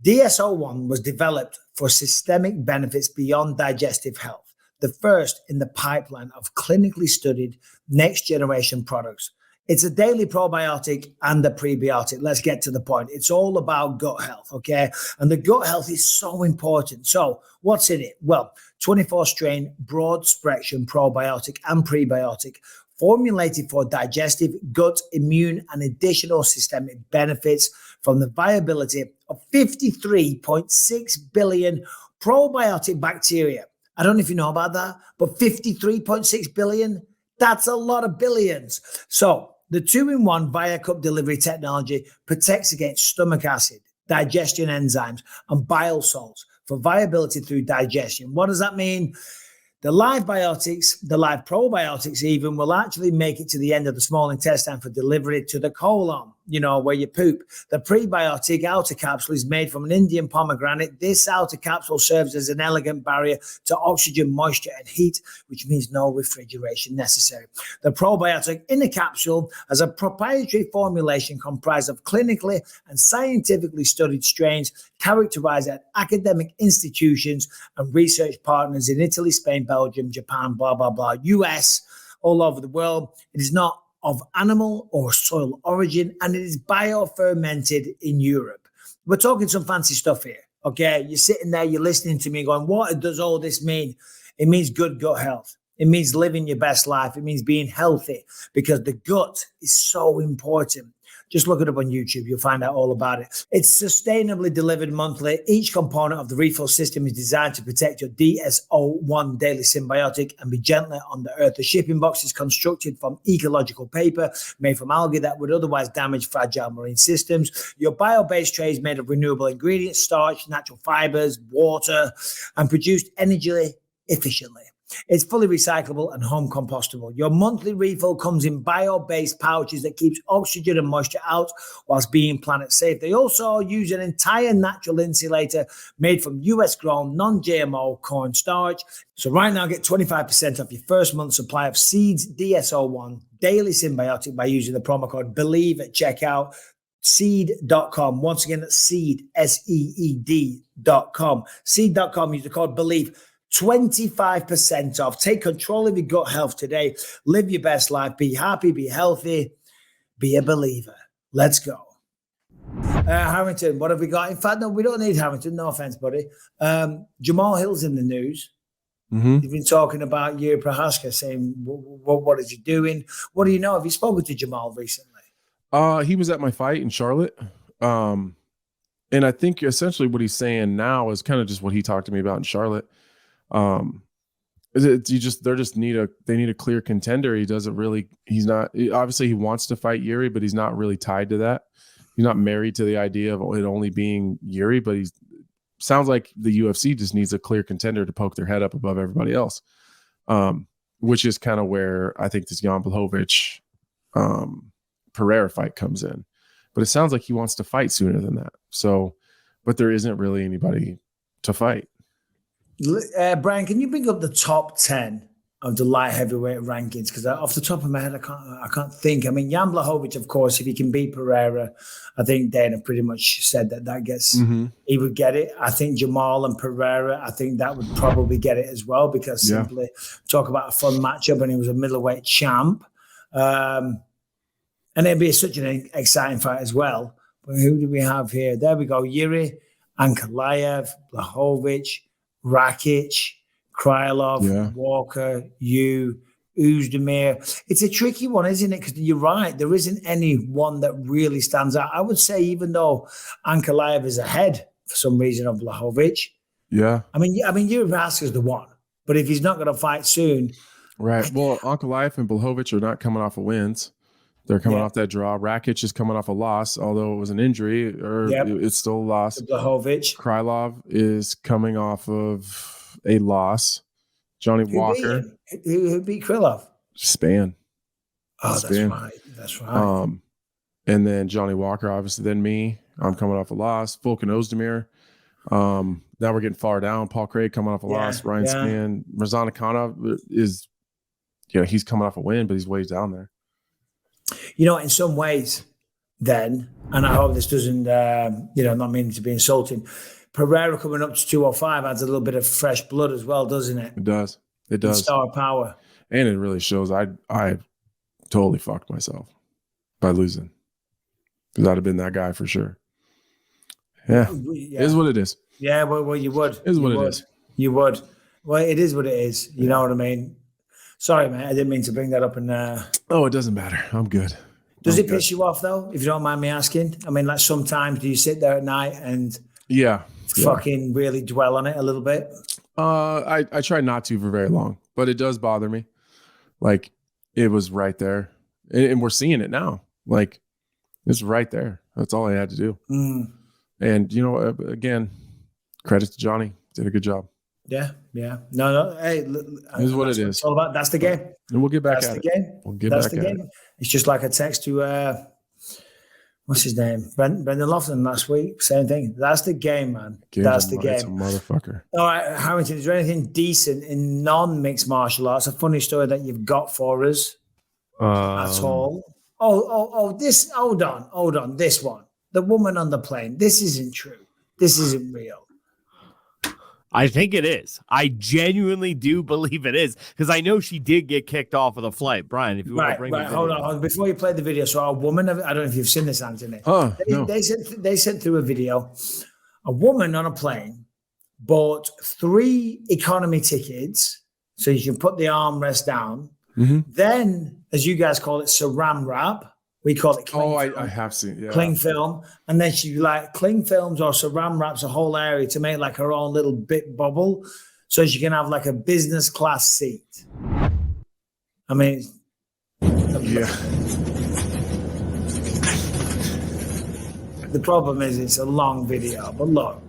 DS-01 was developed for systemic benefits beyond digestive health, the first in the pipeline of clinically studied next-generation products. It's a daily probiotic and a prebiotic. Let's get to the point. It's all about gut health, okay? And the gut health is so important. So what's in it? Well, 24-strain broad-spectrum probiotic and prebiotic formulated for digestive, gut, immune, and additional systemic benefits from the viability of 53.6 billion probiotic bacteria. I don't know if you know about that, but 53.6 billion, that's a lot of billions. So the 2-in-1 ViaCup delivery technology protects against stomach acid, digestion enzymes, and bile salts for viability through digestion. What does that mean? The live probiotics even, will actually make it to the end of the small intestine for delivery to the colon, you know, where you poop. The prebiotic outer capsule is made from an Indian pomegranate. This outer capsule serves as an elegant barrier to oxygen, moisture, and heat, which means no refrigeration necessary. The probiotic inner capsule has a proprietary formulation comprised of clinically and scientifically studied strains characterized at academic institutions and research partners in Italy, Spain, Belgium, Japan, blah, blah, blah, US, all over the world. It is not of animal or soil origin, and it is biofermented in Europe. We're talking some fancy stuff here, okay? You're sitting there, you're listening to me going, what does all this mean? It means good gut health. It means living your best life. It means being healthy, because the gut is so important. Just look it up on YouTube. You'll find out all about it. It's sustainably delivered monthly. Each component of the refill system is designed to protect your DS-01 Daily Symbiotic and be gentler on the earth. The shipping box is constructed from ecological paper made from algae that would otherwise damage fragile marine systems. Your bio-based tray is made of renewable ingredients, starch, natural fibers, water, and produced energy efficiently. It's fully recyclable and home compostable. Your monthly refill comes in bio-based pouches that keeps oxygen and moisture out whilst being planet safe. They also use an entire natural insulator made from US-grown, non-GMO corn starch. So right now, get 25% off your first month supply of Seed's DS-01 Daily Symbiotic by using the promo code BELIEVE at checkout. Seed.com. Once again, that's Seed, SEED.com. Seed.com, use the code BELIEVE. 25% off. Take control of your gut health today. Live your best life. Be happy, be healthy, be a believer. Let's go. Harrington, what have we got? In fact, no, we don't need Harrington. No offense, buddy. Jamahal Hill's in the news. Mm-hmm. You've been talking about Yuri Prohaska, saying, what is he doing? What do you know? Have you spoken to Jamahal recently? He was at my fight in Charlotte. And I think essentially what he's saying now is kind of just what he talked to me about in Charlotte. They need a clear contender. He's not, obviously he wants to fight Yuri, but he's not really tied to that. He's not married to the idea of it only being Yuri, but sounds like the UFC just needs a clear contender to poke their head up above everybody else. Which is kind of where I think this Jan Blachowicz Pereira fight comes in. But it sounds like he wants to fight sooner than that. So, but there isn't really anybody to fight. Brian, can you bring up the top 10 of the light heavyweight rankings? Because off the top of my head, I can't think. I mean, Jan Blachowicz, of course, if he can beat Pereira, I think Dana pretty much said that gets, he would get it. I think Jamahal and Pereira, I think that would probably get it as well, because simply talk about a fun matchup, and he was a middleweight champ. And it'd be such an exciting fight as well. But who do we have here? There we go. Yuri, Ankalaev, Blachowicz, Rakic, Krylov, Walker, Uzdemir. It's a tricky one, isn't it? Because you're right. There isn't any one that really stands out. I would say, even though Ankalaev is ahead for some reason of Blachowicz. Yeah. I mean, Yuri Prohaska's the one. But if he's not going to fight soon. Right. Well, Ankalaev and Blachowicz are not coming off of wins. They're coming off that draw. Rakic is coming off a loss, although it was an injury, or it's still a loss. Blachowicz. Krylov is coming off of a loss. Johnny Walker. Who beat Krylov? Span. Oh, Span. That's right. And then Johnny Walker, obviously, then me. I'm coming off a loss. Volkan Ozdemir. Now we're getting far down. Paul Craig coming off a loss. Ryan Span. Mirzan Akhanov is, he's coming off a win, but he's way down there. In some ways, then, and I hope this doesn't, not meaning to be insulting, Pereira coming up to 205 adds a little bit of fresh blood as well, doesn't it? It does. It does. Star power. And it really shows I totally fucked myself by losing. Because I'd have been that guy for sure. Yeah. It is what it is. Yeah, well you would. It is what it is. You would. Well, it is what it is. You know what I mean? Sorry, man. I didn't mean to bring that up. Oh, it doesn't matter. I'm good. Does it piss you off, though, if you don't mind me asking? I mean, like sometimes do you sit there at night and fucking really dwell on it a little bit? I try not to for very long, but it does bother me. Like, it was right there. And we're seeing it now. Like, it's right there. That's all I had to do. And, again, credit to Johnny. Did a good job. Yeah. No. Hey, it is what it is. It's all about. That's the game. And we'll get back at it. Game. We'll get That's back the at game. it. It's just like a text to what's his name? Brendan Lofton last week. Same thing. That's the game, man. That's the game. It's a motherfucker. All right, Harrington, is there anything decent in non-mixed martial arts? A funny story that you've got for us at all? This. Hold on. This one. The woman on the plane. This isn't true. This isn't real. I think it is. I genuinely do believe it is because I know she did get kicked off of the flight. Brian, if you want to bring the video. Hold on. Before you play the video, so a woman, I don't know if you've seen this, Anthony. They sent through a video. A woman on a plane bought 3 economy tickets so you can put the armrest down. Then, as you guys call it, saran wrap. We call it cling film. I have seen, cling film. And then she cling films or saran wraps a whole area to make like her own little bit bubble so she can have like a business class seat. I mean, the problem is it's a long video, but look.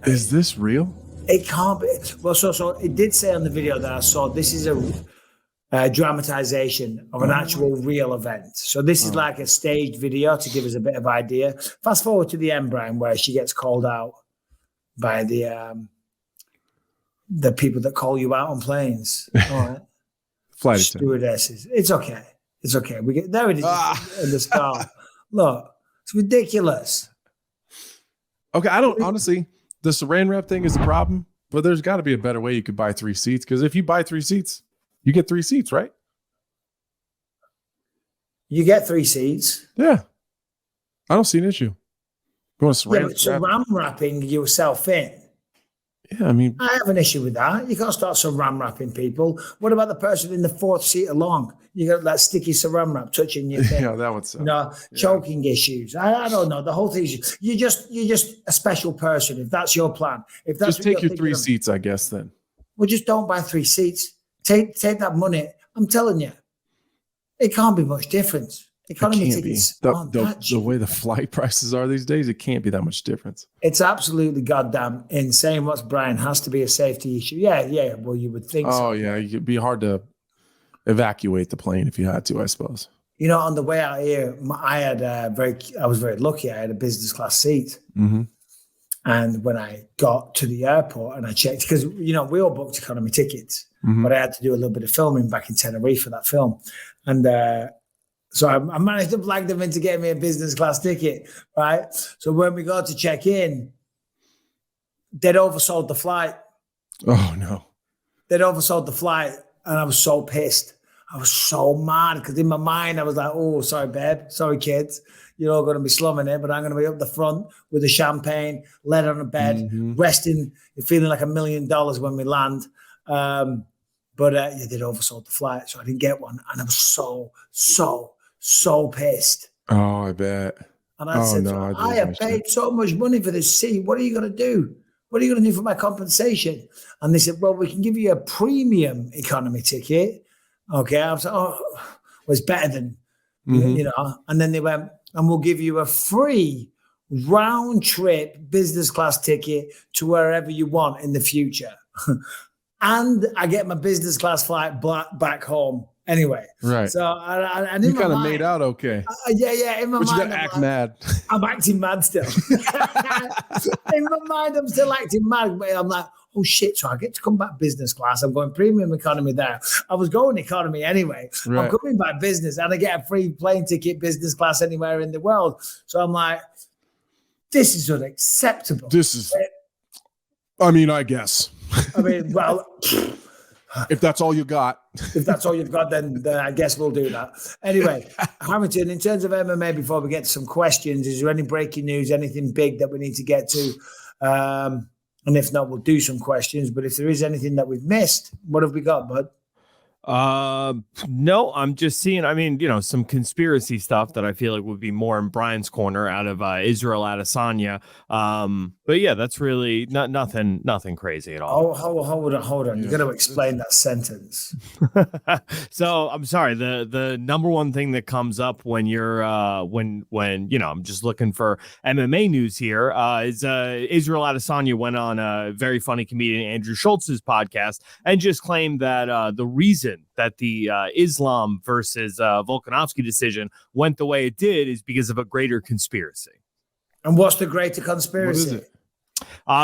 Is this real? It can't be. Well, so it did say on the video that I saw, this is a dramatization of an actual real event. So this is like a staged video to give us a bit of idea. Fast forward to the end, Brian, where she gets called out by the people that call you out on planes. All right. Flight stewardesses. It's okay. We get there. It is in the star. Look, it's ridiculous. Okay, I don't honestly. The saran wrap thing is the problem, but there's got to be a better way you could buy 3 seats. Because if you buy 3 seats, you get 3 seats, right? You get 3 seats. Yeah. I don't see an issue. Saran wrapping yourself in. Yeah, I mean, I have an issue with that. You can't start saran wrapping people. What about the person in the 4th seat along? You got that sticky saran wrap touching your thing. Yeah, that would suck. Choking issues. I don't know. The whole thing is you're just a special person. If that's your plan, if that's just take your 3 seats, I guess. Then. Well, just don't buy 3 seats. Take that money. I'm telling you, it can't be much difference. Economy tickets. The way the flight prices are these days, it can't be that much difference. It's absolutely goddamn insane. What's Brian has to be a safety issue. Yeah. Well, you would think. Oh yeah, it'd be hard to evacuate the plane if you had to, I suppose. On the way out here, I was very lucky. I had a business class seat. Mm-hmm. And when I got to the airport and I checked, because we all booked economy tickets, mm-hmm. but I had to do a little bit of filming back in Tenerife for that film, and. So I managed to flag them into getting me a business class ticket, right? So when we got to check in, they'd oversold the flight. Oh, no. They'd oversold the flight, and I was so pissed. I was so mad because in my mind, I was like, oh, sorry, babe. Sorry, kids. You're all going to be slumming it, but I'm going to be up the front with the champagne, laid on a bed, mm-hmm. resting, feeling like $1 million when we land. But they'd oversold the flight, so I didn't get one. And I was so pissed. Oh, I bet. And I said, I have paid so much money for this seat. What are you going to do? What are you going to do for my compensation? And they said, well, we can give you a premium economy ticket. Okay. I was like, oh, well, it's better than, you know. And then they went, and we'll give you a free round trip business class ticket to wherever you want in the future. And I get my business class flight back home anyway. Right. So I you kind of made out okay. Yeah. In my but mind, you gotta act mad. I'm acting mad still. In my mind, I'm still acting mad. But I'm like, oh shit, so I get to come back business class. I'm going premium economy there. I was going economy anyway. Right. I'm coming back business and I get a free plane ticket business class anywhere in the world. So I'm like, this is unacceptable. I guess. Well, if that's all you got. If that's all you've got, then I guess we'll do that. Anyway, Harrington, in terms of MMA, before we get to some questions, is there any breaking news, anything big that we need to get to? And if not, we'll do some questions. But if there is anything that we've missed, what have we got, bud? No, I'm just seeing, some conspiracy stuff that I feel like would be more in Brian's corner out of Israel Adesanya. But yeah, that's really nothing crazy at all. Oh, hold on. You got to explain that sentence. So I'm sorry. The number one thing that comes up when you're when I'm just looking for MMA news here is Israel Adesanya went on a very funny comedian Andrew Schultz's podcast and just claimed that the reason that the Islam versus Volkanovski decision went the way it did is because of a greater conspiracy. And what's the greater conspiracy? What is it?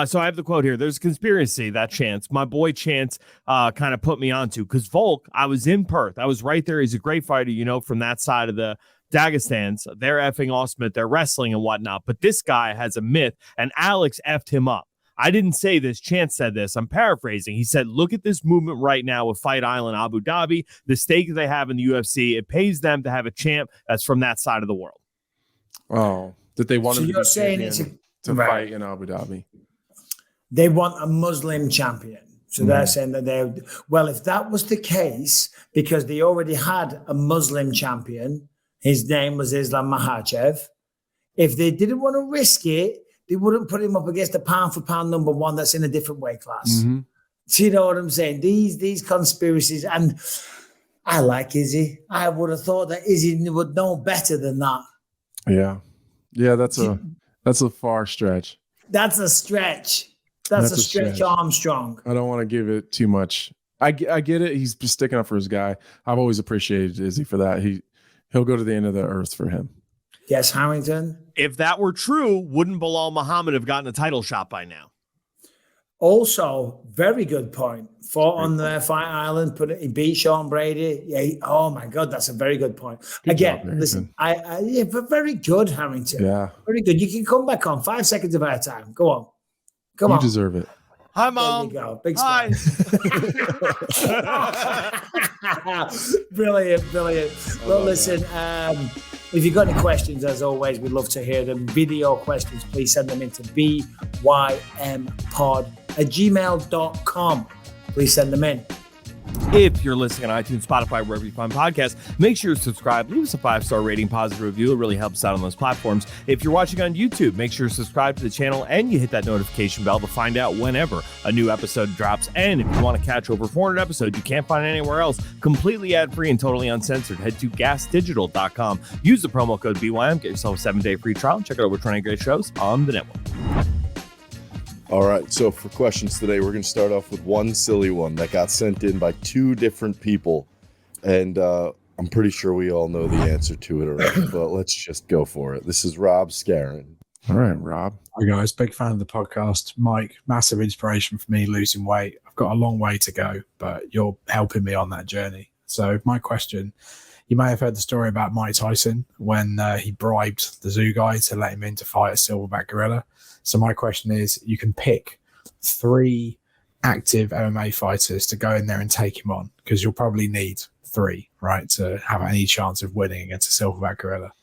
So I have the quote here. There's a conspiracy that Chance, my boy Chance, kind of put me onto, because Volk, I was in Perth. I was right there. He's a great fighter, from that side of the Dagestans. They're effing awesome at their wrestling and whatnot. But this guy has a myth, and Alex effed him up. I didn't say this. Chance said this. I'm paraphrasing. He said, look at this movement right now with Fight Island Abu Dhabi, the stake they have in the UFC. It pays them to have a champ that's from that side of the world. Oh, that they want him you're saying to fight in Abu Dhabi. They want a Muslim champion. So they're saying that if that was the case, because they already had a Muslim champion, his name was Islam Makhachev. If they didn't want to risk it, they wouldn't put him up against a pound-for-pound number one that's in a different weight class. So you know what I'm saying? These conspiracies, and I like Izzy. I would have thought that Izzy would know better than that. Yeah, that's a far stretch. That's a stretch. That's a stretch Armstrong. I don't want to give it too much. I get it. He's just sticking up for his guy. I've always appreciated Izzy for that. He'll go to the end of the earth for him. Yes, Harrington. If that were true, wouldn't Bilal Muhammad have gotten a title shot by now? Also, very good point. Fought on the Fight Island, he beat Sean Brady. Yeah, oh my God, that's a very good point. Good job, listen, but very good, Harrington. Yeah, very good. You can come back on 5 seconds of our time. Go on, come on. You deserve it. Hi, Mom. There you go. Big Hi. Brilliant. Well, listen, if you've got any questions, as always, we'd love to hear them. Video questions, please send them into bympod@gmail.com. Please send them in. If you're listening on iTunes, Spotify, wherever you find podcasts, make sure you subscribe. Leave us a 5-star rating, positive review. It really helps out on those platforms. If you're watching on YouTube, make sure you subscribe to the channel and you hit that notification bell to find out whenever a new episode drops. And if you want to catch over 400 episodes you can't find anywhere else, completely ad-free and totally uncensored, head to gasdigital.com. Use the promo code BYM. Get yourself a 7-day free trial. Check out over 20 great shows on the network. All right, so for questions today, we're going to start off with one silly one that got sent in by 2 different people, and I'm pretty sure we all know the answer to it already, but let's just go for it. This is Rob Scarron. All right, Rob. Hi, guys. Big fan of the podcast. Mike, massive inspiration for me losing weight. I've got a long way to go, but you're helping me on that journey. So my question, you may have heard the story about Mike Tyson when he bribed the zoo guy to let him in to fight a silverback gorilla. So my question is, you can pick 3 active MMA fighters to go in there and take him on, because you'll probably need 3, right, to have any chance of winning against a silverback gorilla.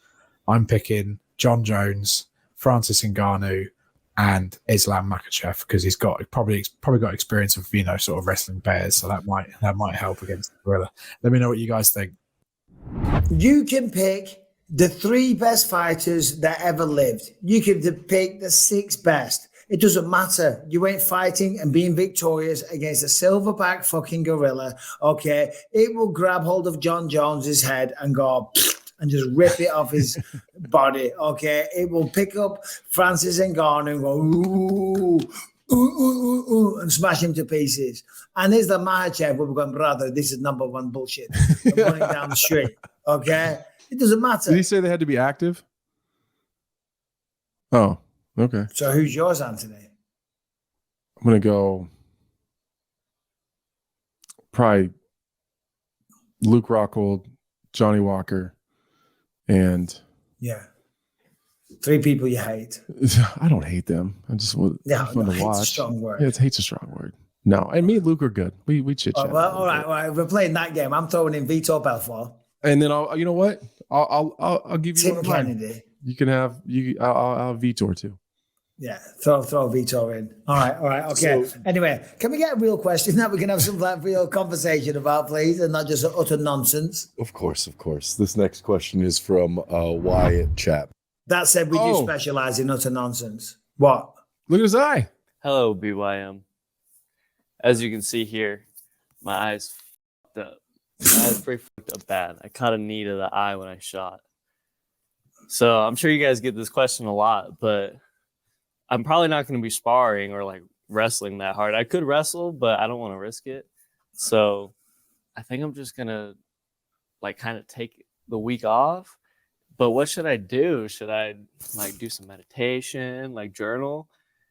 I'm picking John Jones, Francis Ngannou, and Islam Makhachev, because he's probably got experience of sort of wrestling bears, so that might help against the gorilla. Let me know what you guys think. You can pick the 3 best fighters that ever lived. You can pick the 6 best. It doesn't matter. You ain't fighting and being victorious against a silverback fucking gorilla. Okay. It will grab hold of John Jones's head and go and just rip it off his body. Okay. It will pick up Francis Ngannou and go, ooh, ooh, ooh, ooh, and smash him to pieces. And there's the Makhachev where we're going, brother, this is number one bullshit. I'm running down the street. Okay. It doesn't matter. Did he say they had to be active? Oh, okay. So who's yours, Anthony? I'm going to go probably Luke Rockhold, Johnny Walker, and... Yeah. 3 people you hate. I don't hate them. I just want fun to watch. Hate's a strong word. Yeah, hate's a strong word. No, and me and Luke are good. We chit chat. Well, all right. We're playing that game. I'm throwing in Vitor Belfort. And then you know what? I'll give you Tim one of mine. Kennedy. You can have I'll have Vitor too. Yeah, throw Vitor in. All right. Okay. So, anyway, can we get a real question that we can have some real conversation about, please, and not just utter nonsense? Of course. This next question is from Wyatt Chap. That said, we do specialize in utter nonsense. What? Look at his eye. Hello, BYM. As you can see here, my eyes fucked up. My eyes pretty fucked up bad. I caught a knee to the eye when I shot. So I'm sure you guys get this question a lot, but I'm probably not going to be sparring or like wrestling that hard. I could wrestle, but I don't want to risk it. So I think I'm just going to like kind of take the week off. But what should I do? Should I like do some meditation, like journal?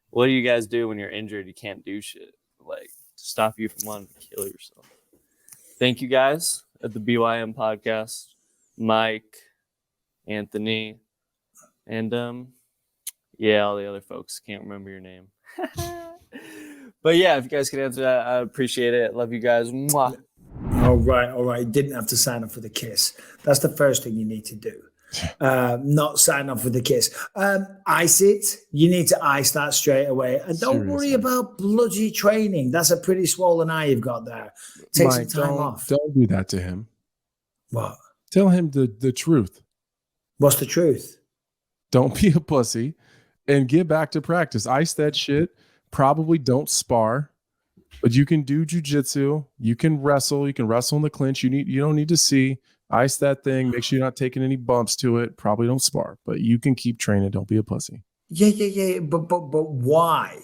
What do you guys do when you're injured? You can't do shit like to stop you from wanting to kill yourself. Thank you guys at the BYM podcast, Mike, Anthony, and all the other folks. Can't remember your name. But yeah, if you guys could answer that, I appreciate it. Love you guys. Mwah. All right. You didn't have to sign up for the kiss. That's the first thing you need to do. Not sign up for the kiss. Ice it. You need to ice that straight away. And don't worry about bloody training. That's a pretty swollen eye you've got there. Take Mike, some time off. Don't do that to him. What? Tell him the truth. What's the truth? Don't be a pussy and get back to practice. Ice that shit. Probably don't spar, but you can do jujitsu. You can wrestle. You can wrestle in the clinch. You don't need to see. Ice that thing. Make sure you're not taking any bumps to it. Probably don't spar, but you can keep training. Don't be a pussy. Yeah. But why?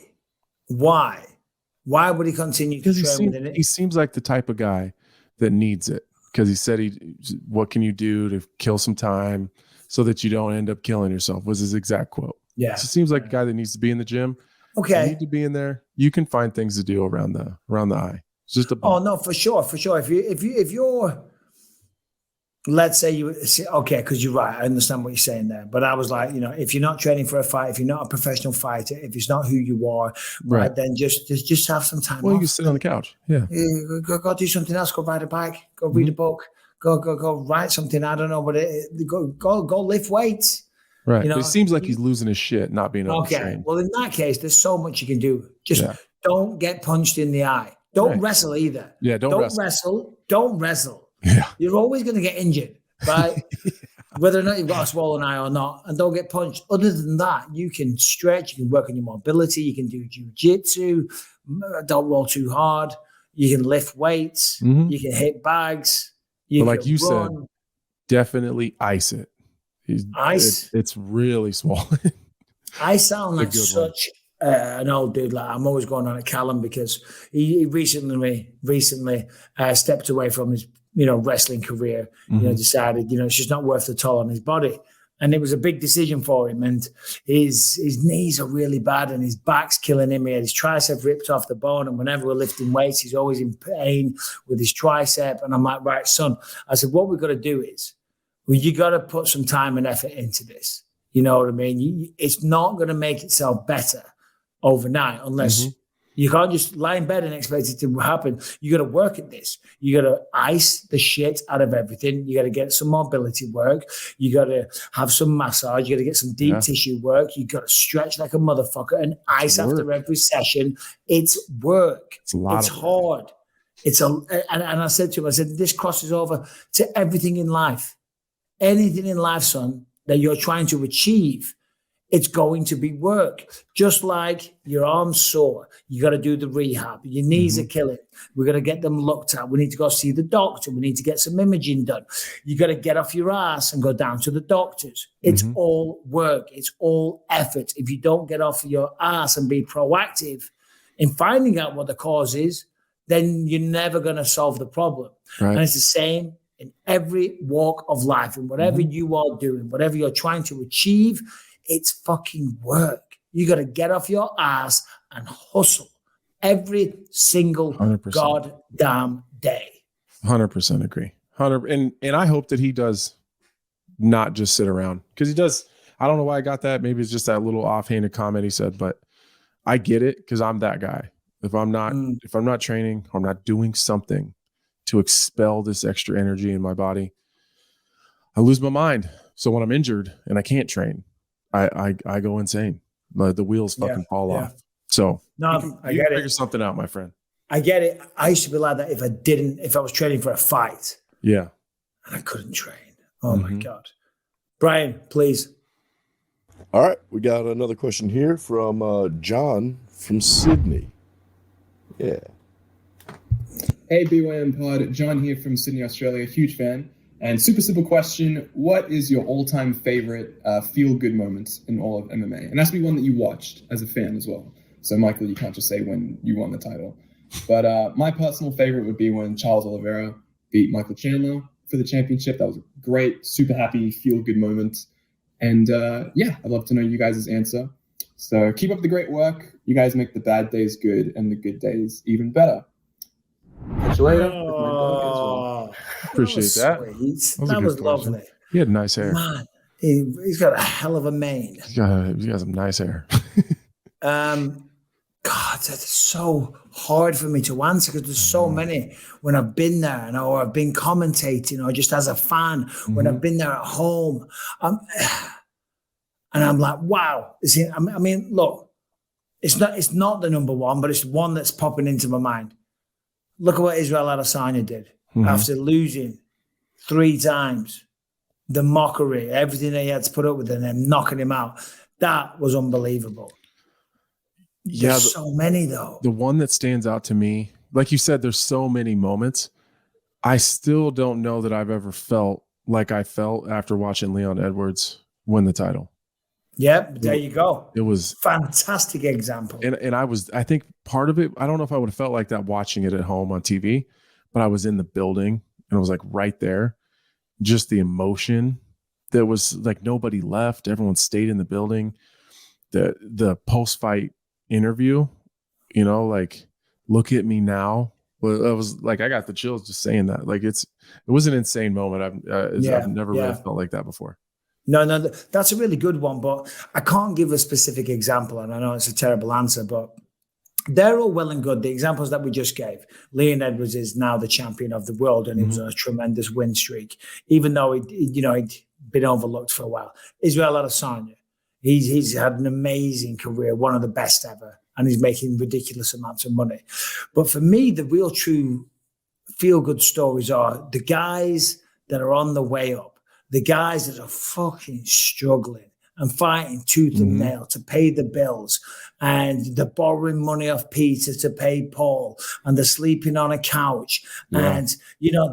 Why would he continue to train with it? He seems like the type of guy that needs it because he said what can you do to kill some time so that you don't end up killing yourself was his exact quote. Yeah. So it seems like a guy that needs to be in the gym. Okay. You need to be in there. You can find things to do around the eye. It's just a bump. Oh no, for sure. If you're let's say because you're right, I understand what you're saying there. But I was like, if you're not training for a fight, if you're not a professional fighter, if it's not who you are, right, then just have some time off. You can sit on the couch. Yeah. Go do something else. Go ride a bike. Go read a book. Go write something. I don't know, but go lift weights. Right. But it seems like he's losing his shit, not being able to train. Well, in that case, there's so much you can do. Just don't get punched in the eye. Don't wrestle either. Yeah, don't wrestle. Don't wrestle. Yeah. You're always going to get injured, right? Whether or not you've got a swollen eye or not, and don't get punched. Other than that, you can stretch, you can work on your mobility, you can do jiu-jitsu, don't roll too hard, you can lift weights, you can hit bags, you but like can you run. said, definitely ice it. Ice? It's really swollen. I sound like such an old dude. Like I'm always going on at Callum because he recently stepped away from his wrestling career. Decided it's just not worth the toll on his body, and it was a big decision for him. And his knees are really bad, and his back's killing him. He had his tricep ripped off the bone, and whenever we're lifting weights, he's always in pain with his tricep. And I'm like, right, son. I said, what we've got to do is, you got to put some time and effort into this. You know what I mean? It's not going to make itself better overnight unless you can't just lie in bed and expect it to happen. You got to work at this. You got to ice the shit out of everything. You got to get some mobility work. You got to have some massage. You got to get some deep tissue work. You got to stretch like a motherfucker and ice after every session. It's work. It's hard. And I said to him, this crosses over to everything in life. Anything in life, son, that you're trying to achieve It's going to be work. Just like your arm's sore, you got to do the rehab. Your knees are killing. We're going to get them looked at. We need to go see the doctor. We need to get some imaging done. You got to get off your ass and go down to the doctors. It's all work. It's all effort. If you don't get off your ass and be proactive in finding out what the cause is, then you're never going to solve the problem. Right. And it's the same in every walk of life. And whatever you are doing, whatever you're trying to achieve, it's fucking work. You got to get off your ass and hustle every single 100%. goddamn day. 100% agree. And I hope that he does not just sit around, because he does. I don't know why I got that. Maybe it's just that little offhanded comment he said, but I get it, because I'm that guy. If I'm not training, or I'm not doing something to expel this extra energy in my body, I lose my mind. So when I'm injured and I can't train, I go insane. The wheels fucking fall off. So I you get can figure it. something out, my friend. I get it. I used to be like that if I was training for a fight. Yeah. And I couldn't train. Oh my God. Brian, please. All right. We got another question here from John from Sydney. Yeah. Hey, BYM Pod. John here from Sydney, Australia. Huge fan. And super simple question. What is your all-time favorite feel-good moments in all of MMA? And that's be one that you watched as a fan as well. So, Michael, you can't just say when you won the title. But my personal favorite would be when Charles Oliveira beat Michael Chandler for the championship. That was a great, super happy, feel-good moment. And yeah, I'd love to know you guys' answer. So keep up the great work. You guys make the bad days good and the good days even better. Catch you later. Appreciate that. That was lovely. He had nice hair. Man, he's got a hell of a mane. He's got some nice hair. God, that's so hard for me to answer, because there's so many when I've been there, or I've been commentating, or just as a fan, when I've been there at home. And I'm like, wow. I mean, look, it's not the number one, but it's one that's popping into my mind. Look at what Israel Adesanya did after losing 3 times. The mockery, everything that he had to put up with, and then knocking him out. That was unbelievable. There's so many, though. The one that stands out to me, like you said, there's so many moments. I still don't know that I've ever felt like I felt after watching Leon Edwards win the title. Yep, there you go. It was fantastic example. And I think part of it, I don't know if I would have felt like that watching it at home on TV, but I was in the building and it was like right there. Just the emotion that was like, nobody left. Everyone stayed in the building. The post-fight interview, like, look at me now. Well, I was like, I got the chills just saying that. Like, it was an insane moment. I've never really felt like that before. No, that's a really good one, but I can't give a specific example, and I know it's a terrible answer, but they're all well and good. The examples that we just gave, Leon Edwards is now the champion of the world, and he was on a tremendous win streak, even though he'd been overlooked for a while. Israel Adesanya, he's had an amazing career, one of the best ever, and he's making ridiculous amounts of money. But for me, the real true feel-good stories are the guys that are on the way up, the guys that are fucking struggling and fighting tooth and nail to pay the bills, and they're borrowing money off Peter to pay Paul, and they're sleeping on a couch, and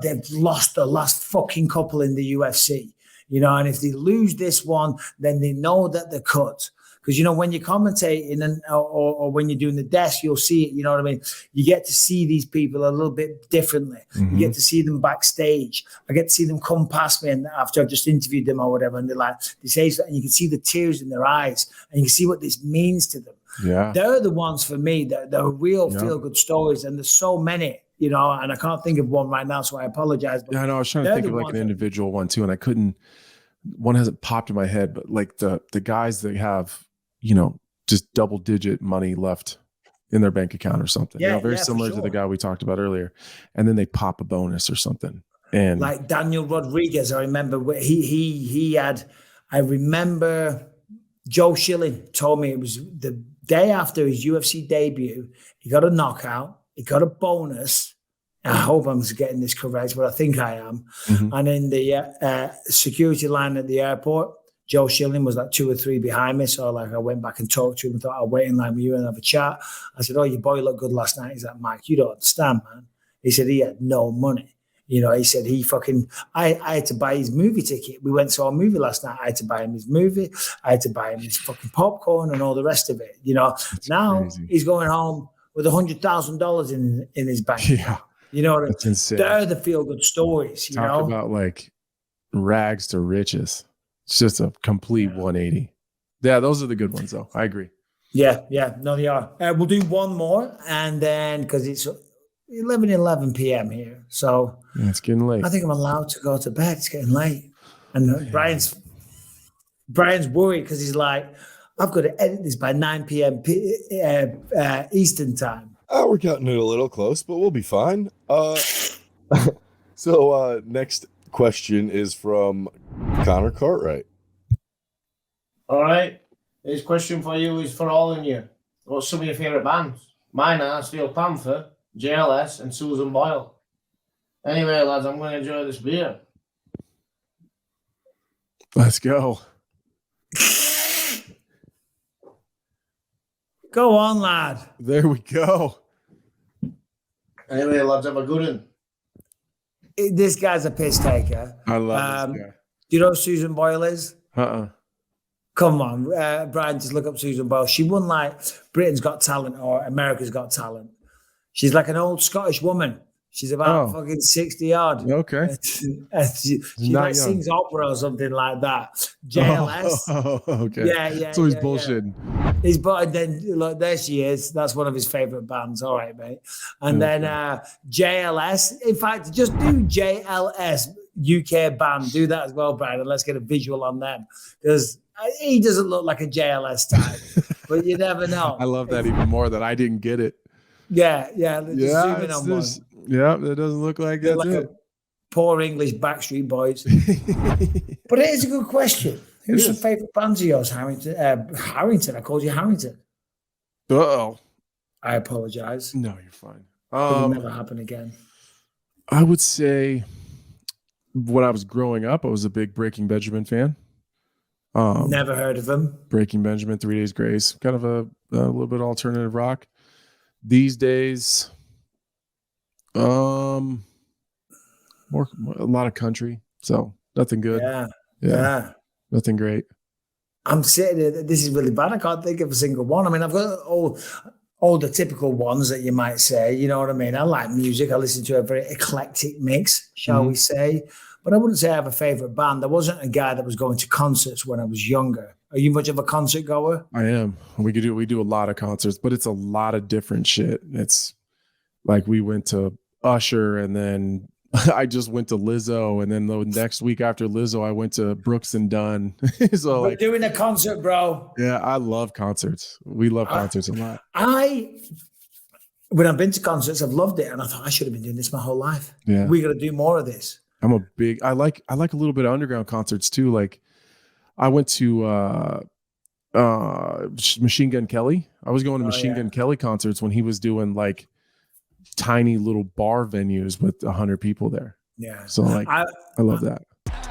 they've lost the last fucking couple in the UFC, and if they lose this one, then they know that they're cut. Because, when you're commentating or when you're doing the desk, you'll see it, you know what I mean? You get to see these people a little bit differently. You get to see them backstage. I get to see them come past me, and after I've just interviewed them or whatever, and they say something, and you can see the tears in their eyes, and you can see what this means to them. Yeah. They're the ones for me, they're real feel-good stories, and there's so many, and I can't think of one right now, so I apologize. But I know, I was trying to think of like an individual one too, and I couldn't, one hasn't popped in my head, but like the guys that have, just double-digit money left in their bank account or something. Very similar to the guy we talked about earlier. And then they pop a bonus or something. And like Daniel Rodriguez, I remember he had. I remember Joe Schilling told me it was the day after his UFC debut. He got a knockout. He got a bonus. I hope I'm getting this correct, but I think I am. And in the security line at the airport, Joe Schilling was like 2 or 3 behind me. So like I went back and talked to him and thought I'll wait in line with you and have a chat. I said, oh, your boy looked good last night. He's like, Mike, you don't understand, man. He said he had no money. You know, he said I had to buy his movie ticket. We went to our movie last night. I had to buy him his movie. I had to buy him his fucking popcorn and all the rest of it. You know, now crazy. He's going home with $100,000 in his bank. Yeah. You know what I mean? That's insane. They're the feel-good stories, you know? Talk about like rags to riches. It's just a complete 180. Yeah, those are the good ones, though. I agree. Yeah. No, they are. We'll do one more, and then because it's 11 p.m. here, so yeah, it's getting late. I think I'm allowed to go to bed. It's getting late, and Brian's worried because he's like, I've got to edit this by 9 p.m. Eastern time. We're cutting it a little close, but we'll be fine. So next question is from Connor Cartwright. All right. This question for you is for all of you. What's some of your favourite bands? Mine are Steel Panther, JLS, and Susan Boyle. Anyway, lads, I'm going to enjoy this beer. Let's go. Go on, lad. There we go. Anyway, lads, have a good one. This guy's a piss taker. I love this guy. Do you know who Susan Boyle is? Uh-uh. Come on, Brian, just look up Susan Boyle. She won like Britain's Got Talent or America's Got Talent. She's like an old Scottish woman. She's about fucking 60 odd. Okay. she like sings opera or something like that. JLS. Oh, okay. Yeah. So he's bullshitting. He's but then look, there she is. That's one of his favorite bands. All right, mate. And then JLS. In fact, just do JLS UK band. Do that as well, Brian, and let's get a visual on them because he doesn't look like a JLS type, but you never know. I love that even more that I didn't get it. Yeah. Zoom in on one. Yeah, that doesn't look like that's like it. Poor English Backstreet Boys. But it is a good question. Who's your favourite bands of yours, Harrington? Harrington. I called you Harrington. Uh-oh. I apologise. No, you're fine. It'll never happen again. I would say when I was growing up, I was a big Breaking Benjamin fan. Never heard of them. Breaking Benjamin, 3 Days Grace. Kind of a little bit alternative rock. These days, a lot of country, so nothing good. Yeah. Nothing great. I'm sitting there, this is really bad. I can't think of a single one. I mean, I've got all the typical ones that you might say, you know what I mean? I like music. I listen to a very eclectic mix, shall we say. But I wouldn't say I have a favorite band. There wasn't a guy that was going to concerts when I was younger. Are you much of a concert goer? I am. We do a lot of concerts, but it's a lot of different shit. It's like we went to Usher, and then I just went to Lizzo, and then the next week after Lizzo, I went to Brooks and Dunn. So we're doing a concert, bro. Yeah, I love concerts. We love concerts a lot. When I've been to concerts, I've loved it, and I thought I should have been doing this my whole life. Yeah, we got to do more of this. I like a little bit of underground concerts too. Like I went to Machine Gun Kelly. I was going to Machine Gun Kelly concerts when he was doing like tiny little bar venues with 100 people there. Yeah. So like I love that.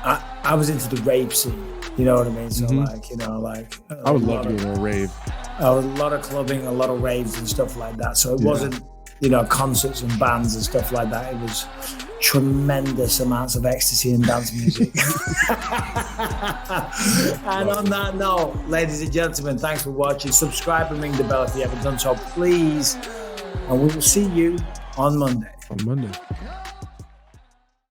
I was into the rave scene. You know what I mean? So like, you know, like I would love to go to a rave. A lot of clubbing, a lot of raves and stuff like that. So it wasn't, you know, concerts and bands and stuff like that. It was tremendous amounts of ecstasy and dance music. And on that note, ladies and gentlemen, thanks for watching. Subscribe and ring the bell if you haven't done so, please. And we will see you on Monday. On Monday.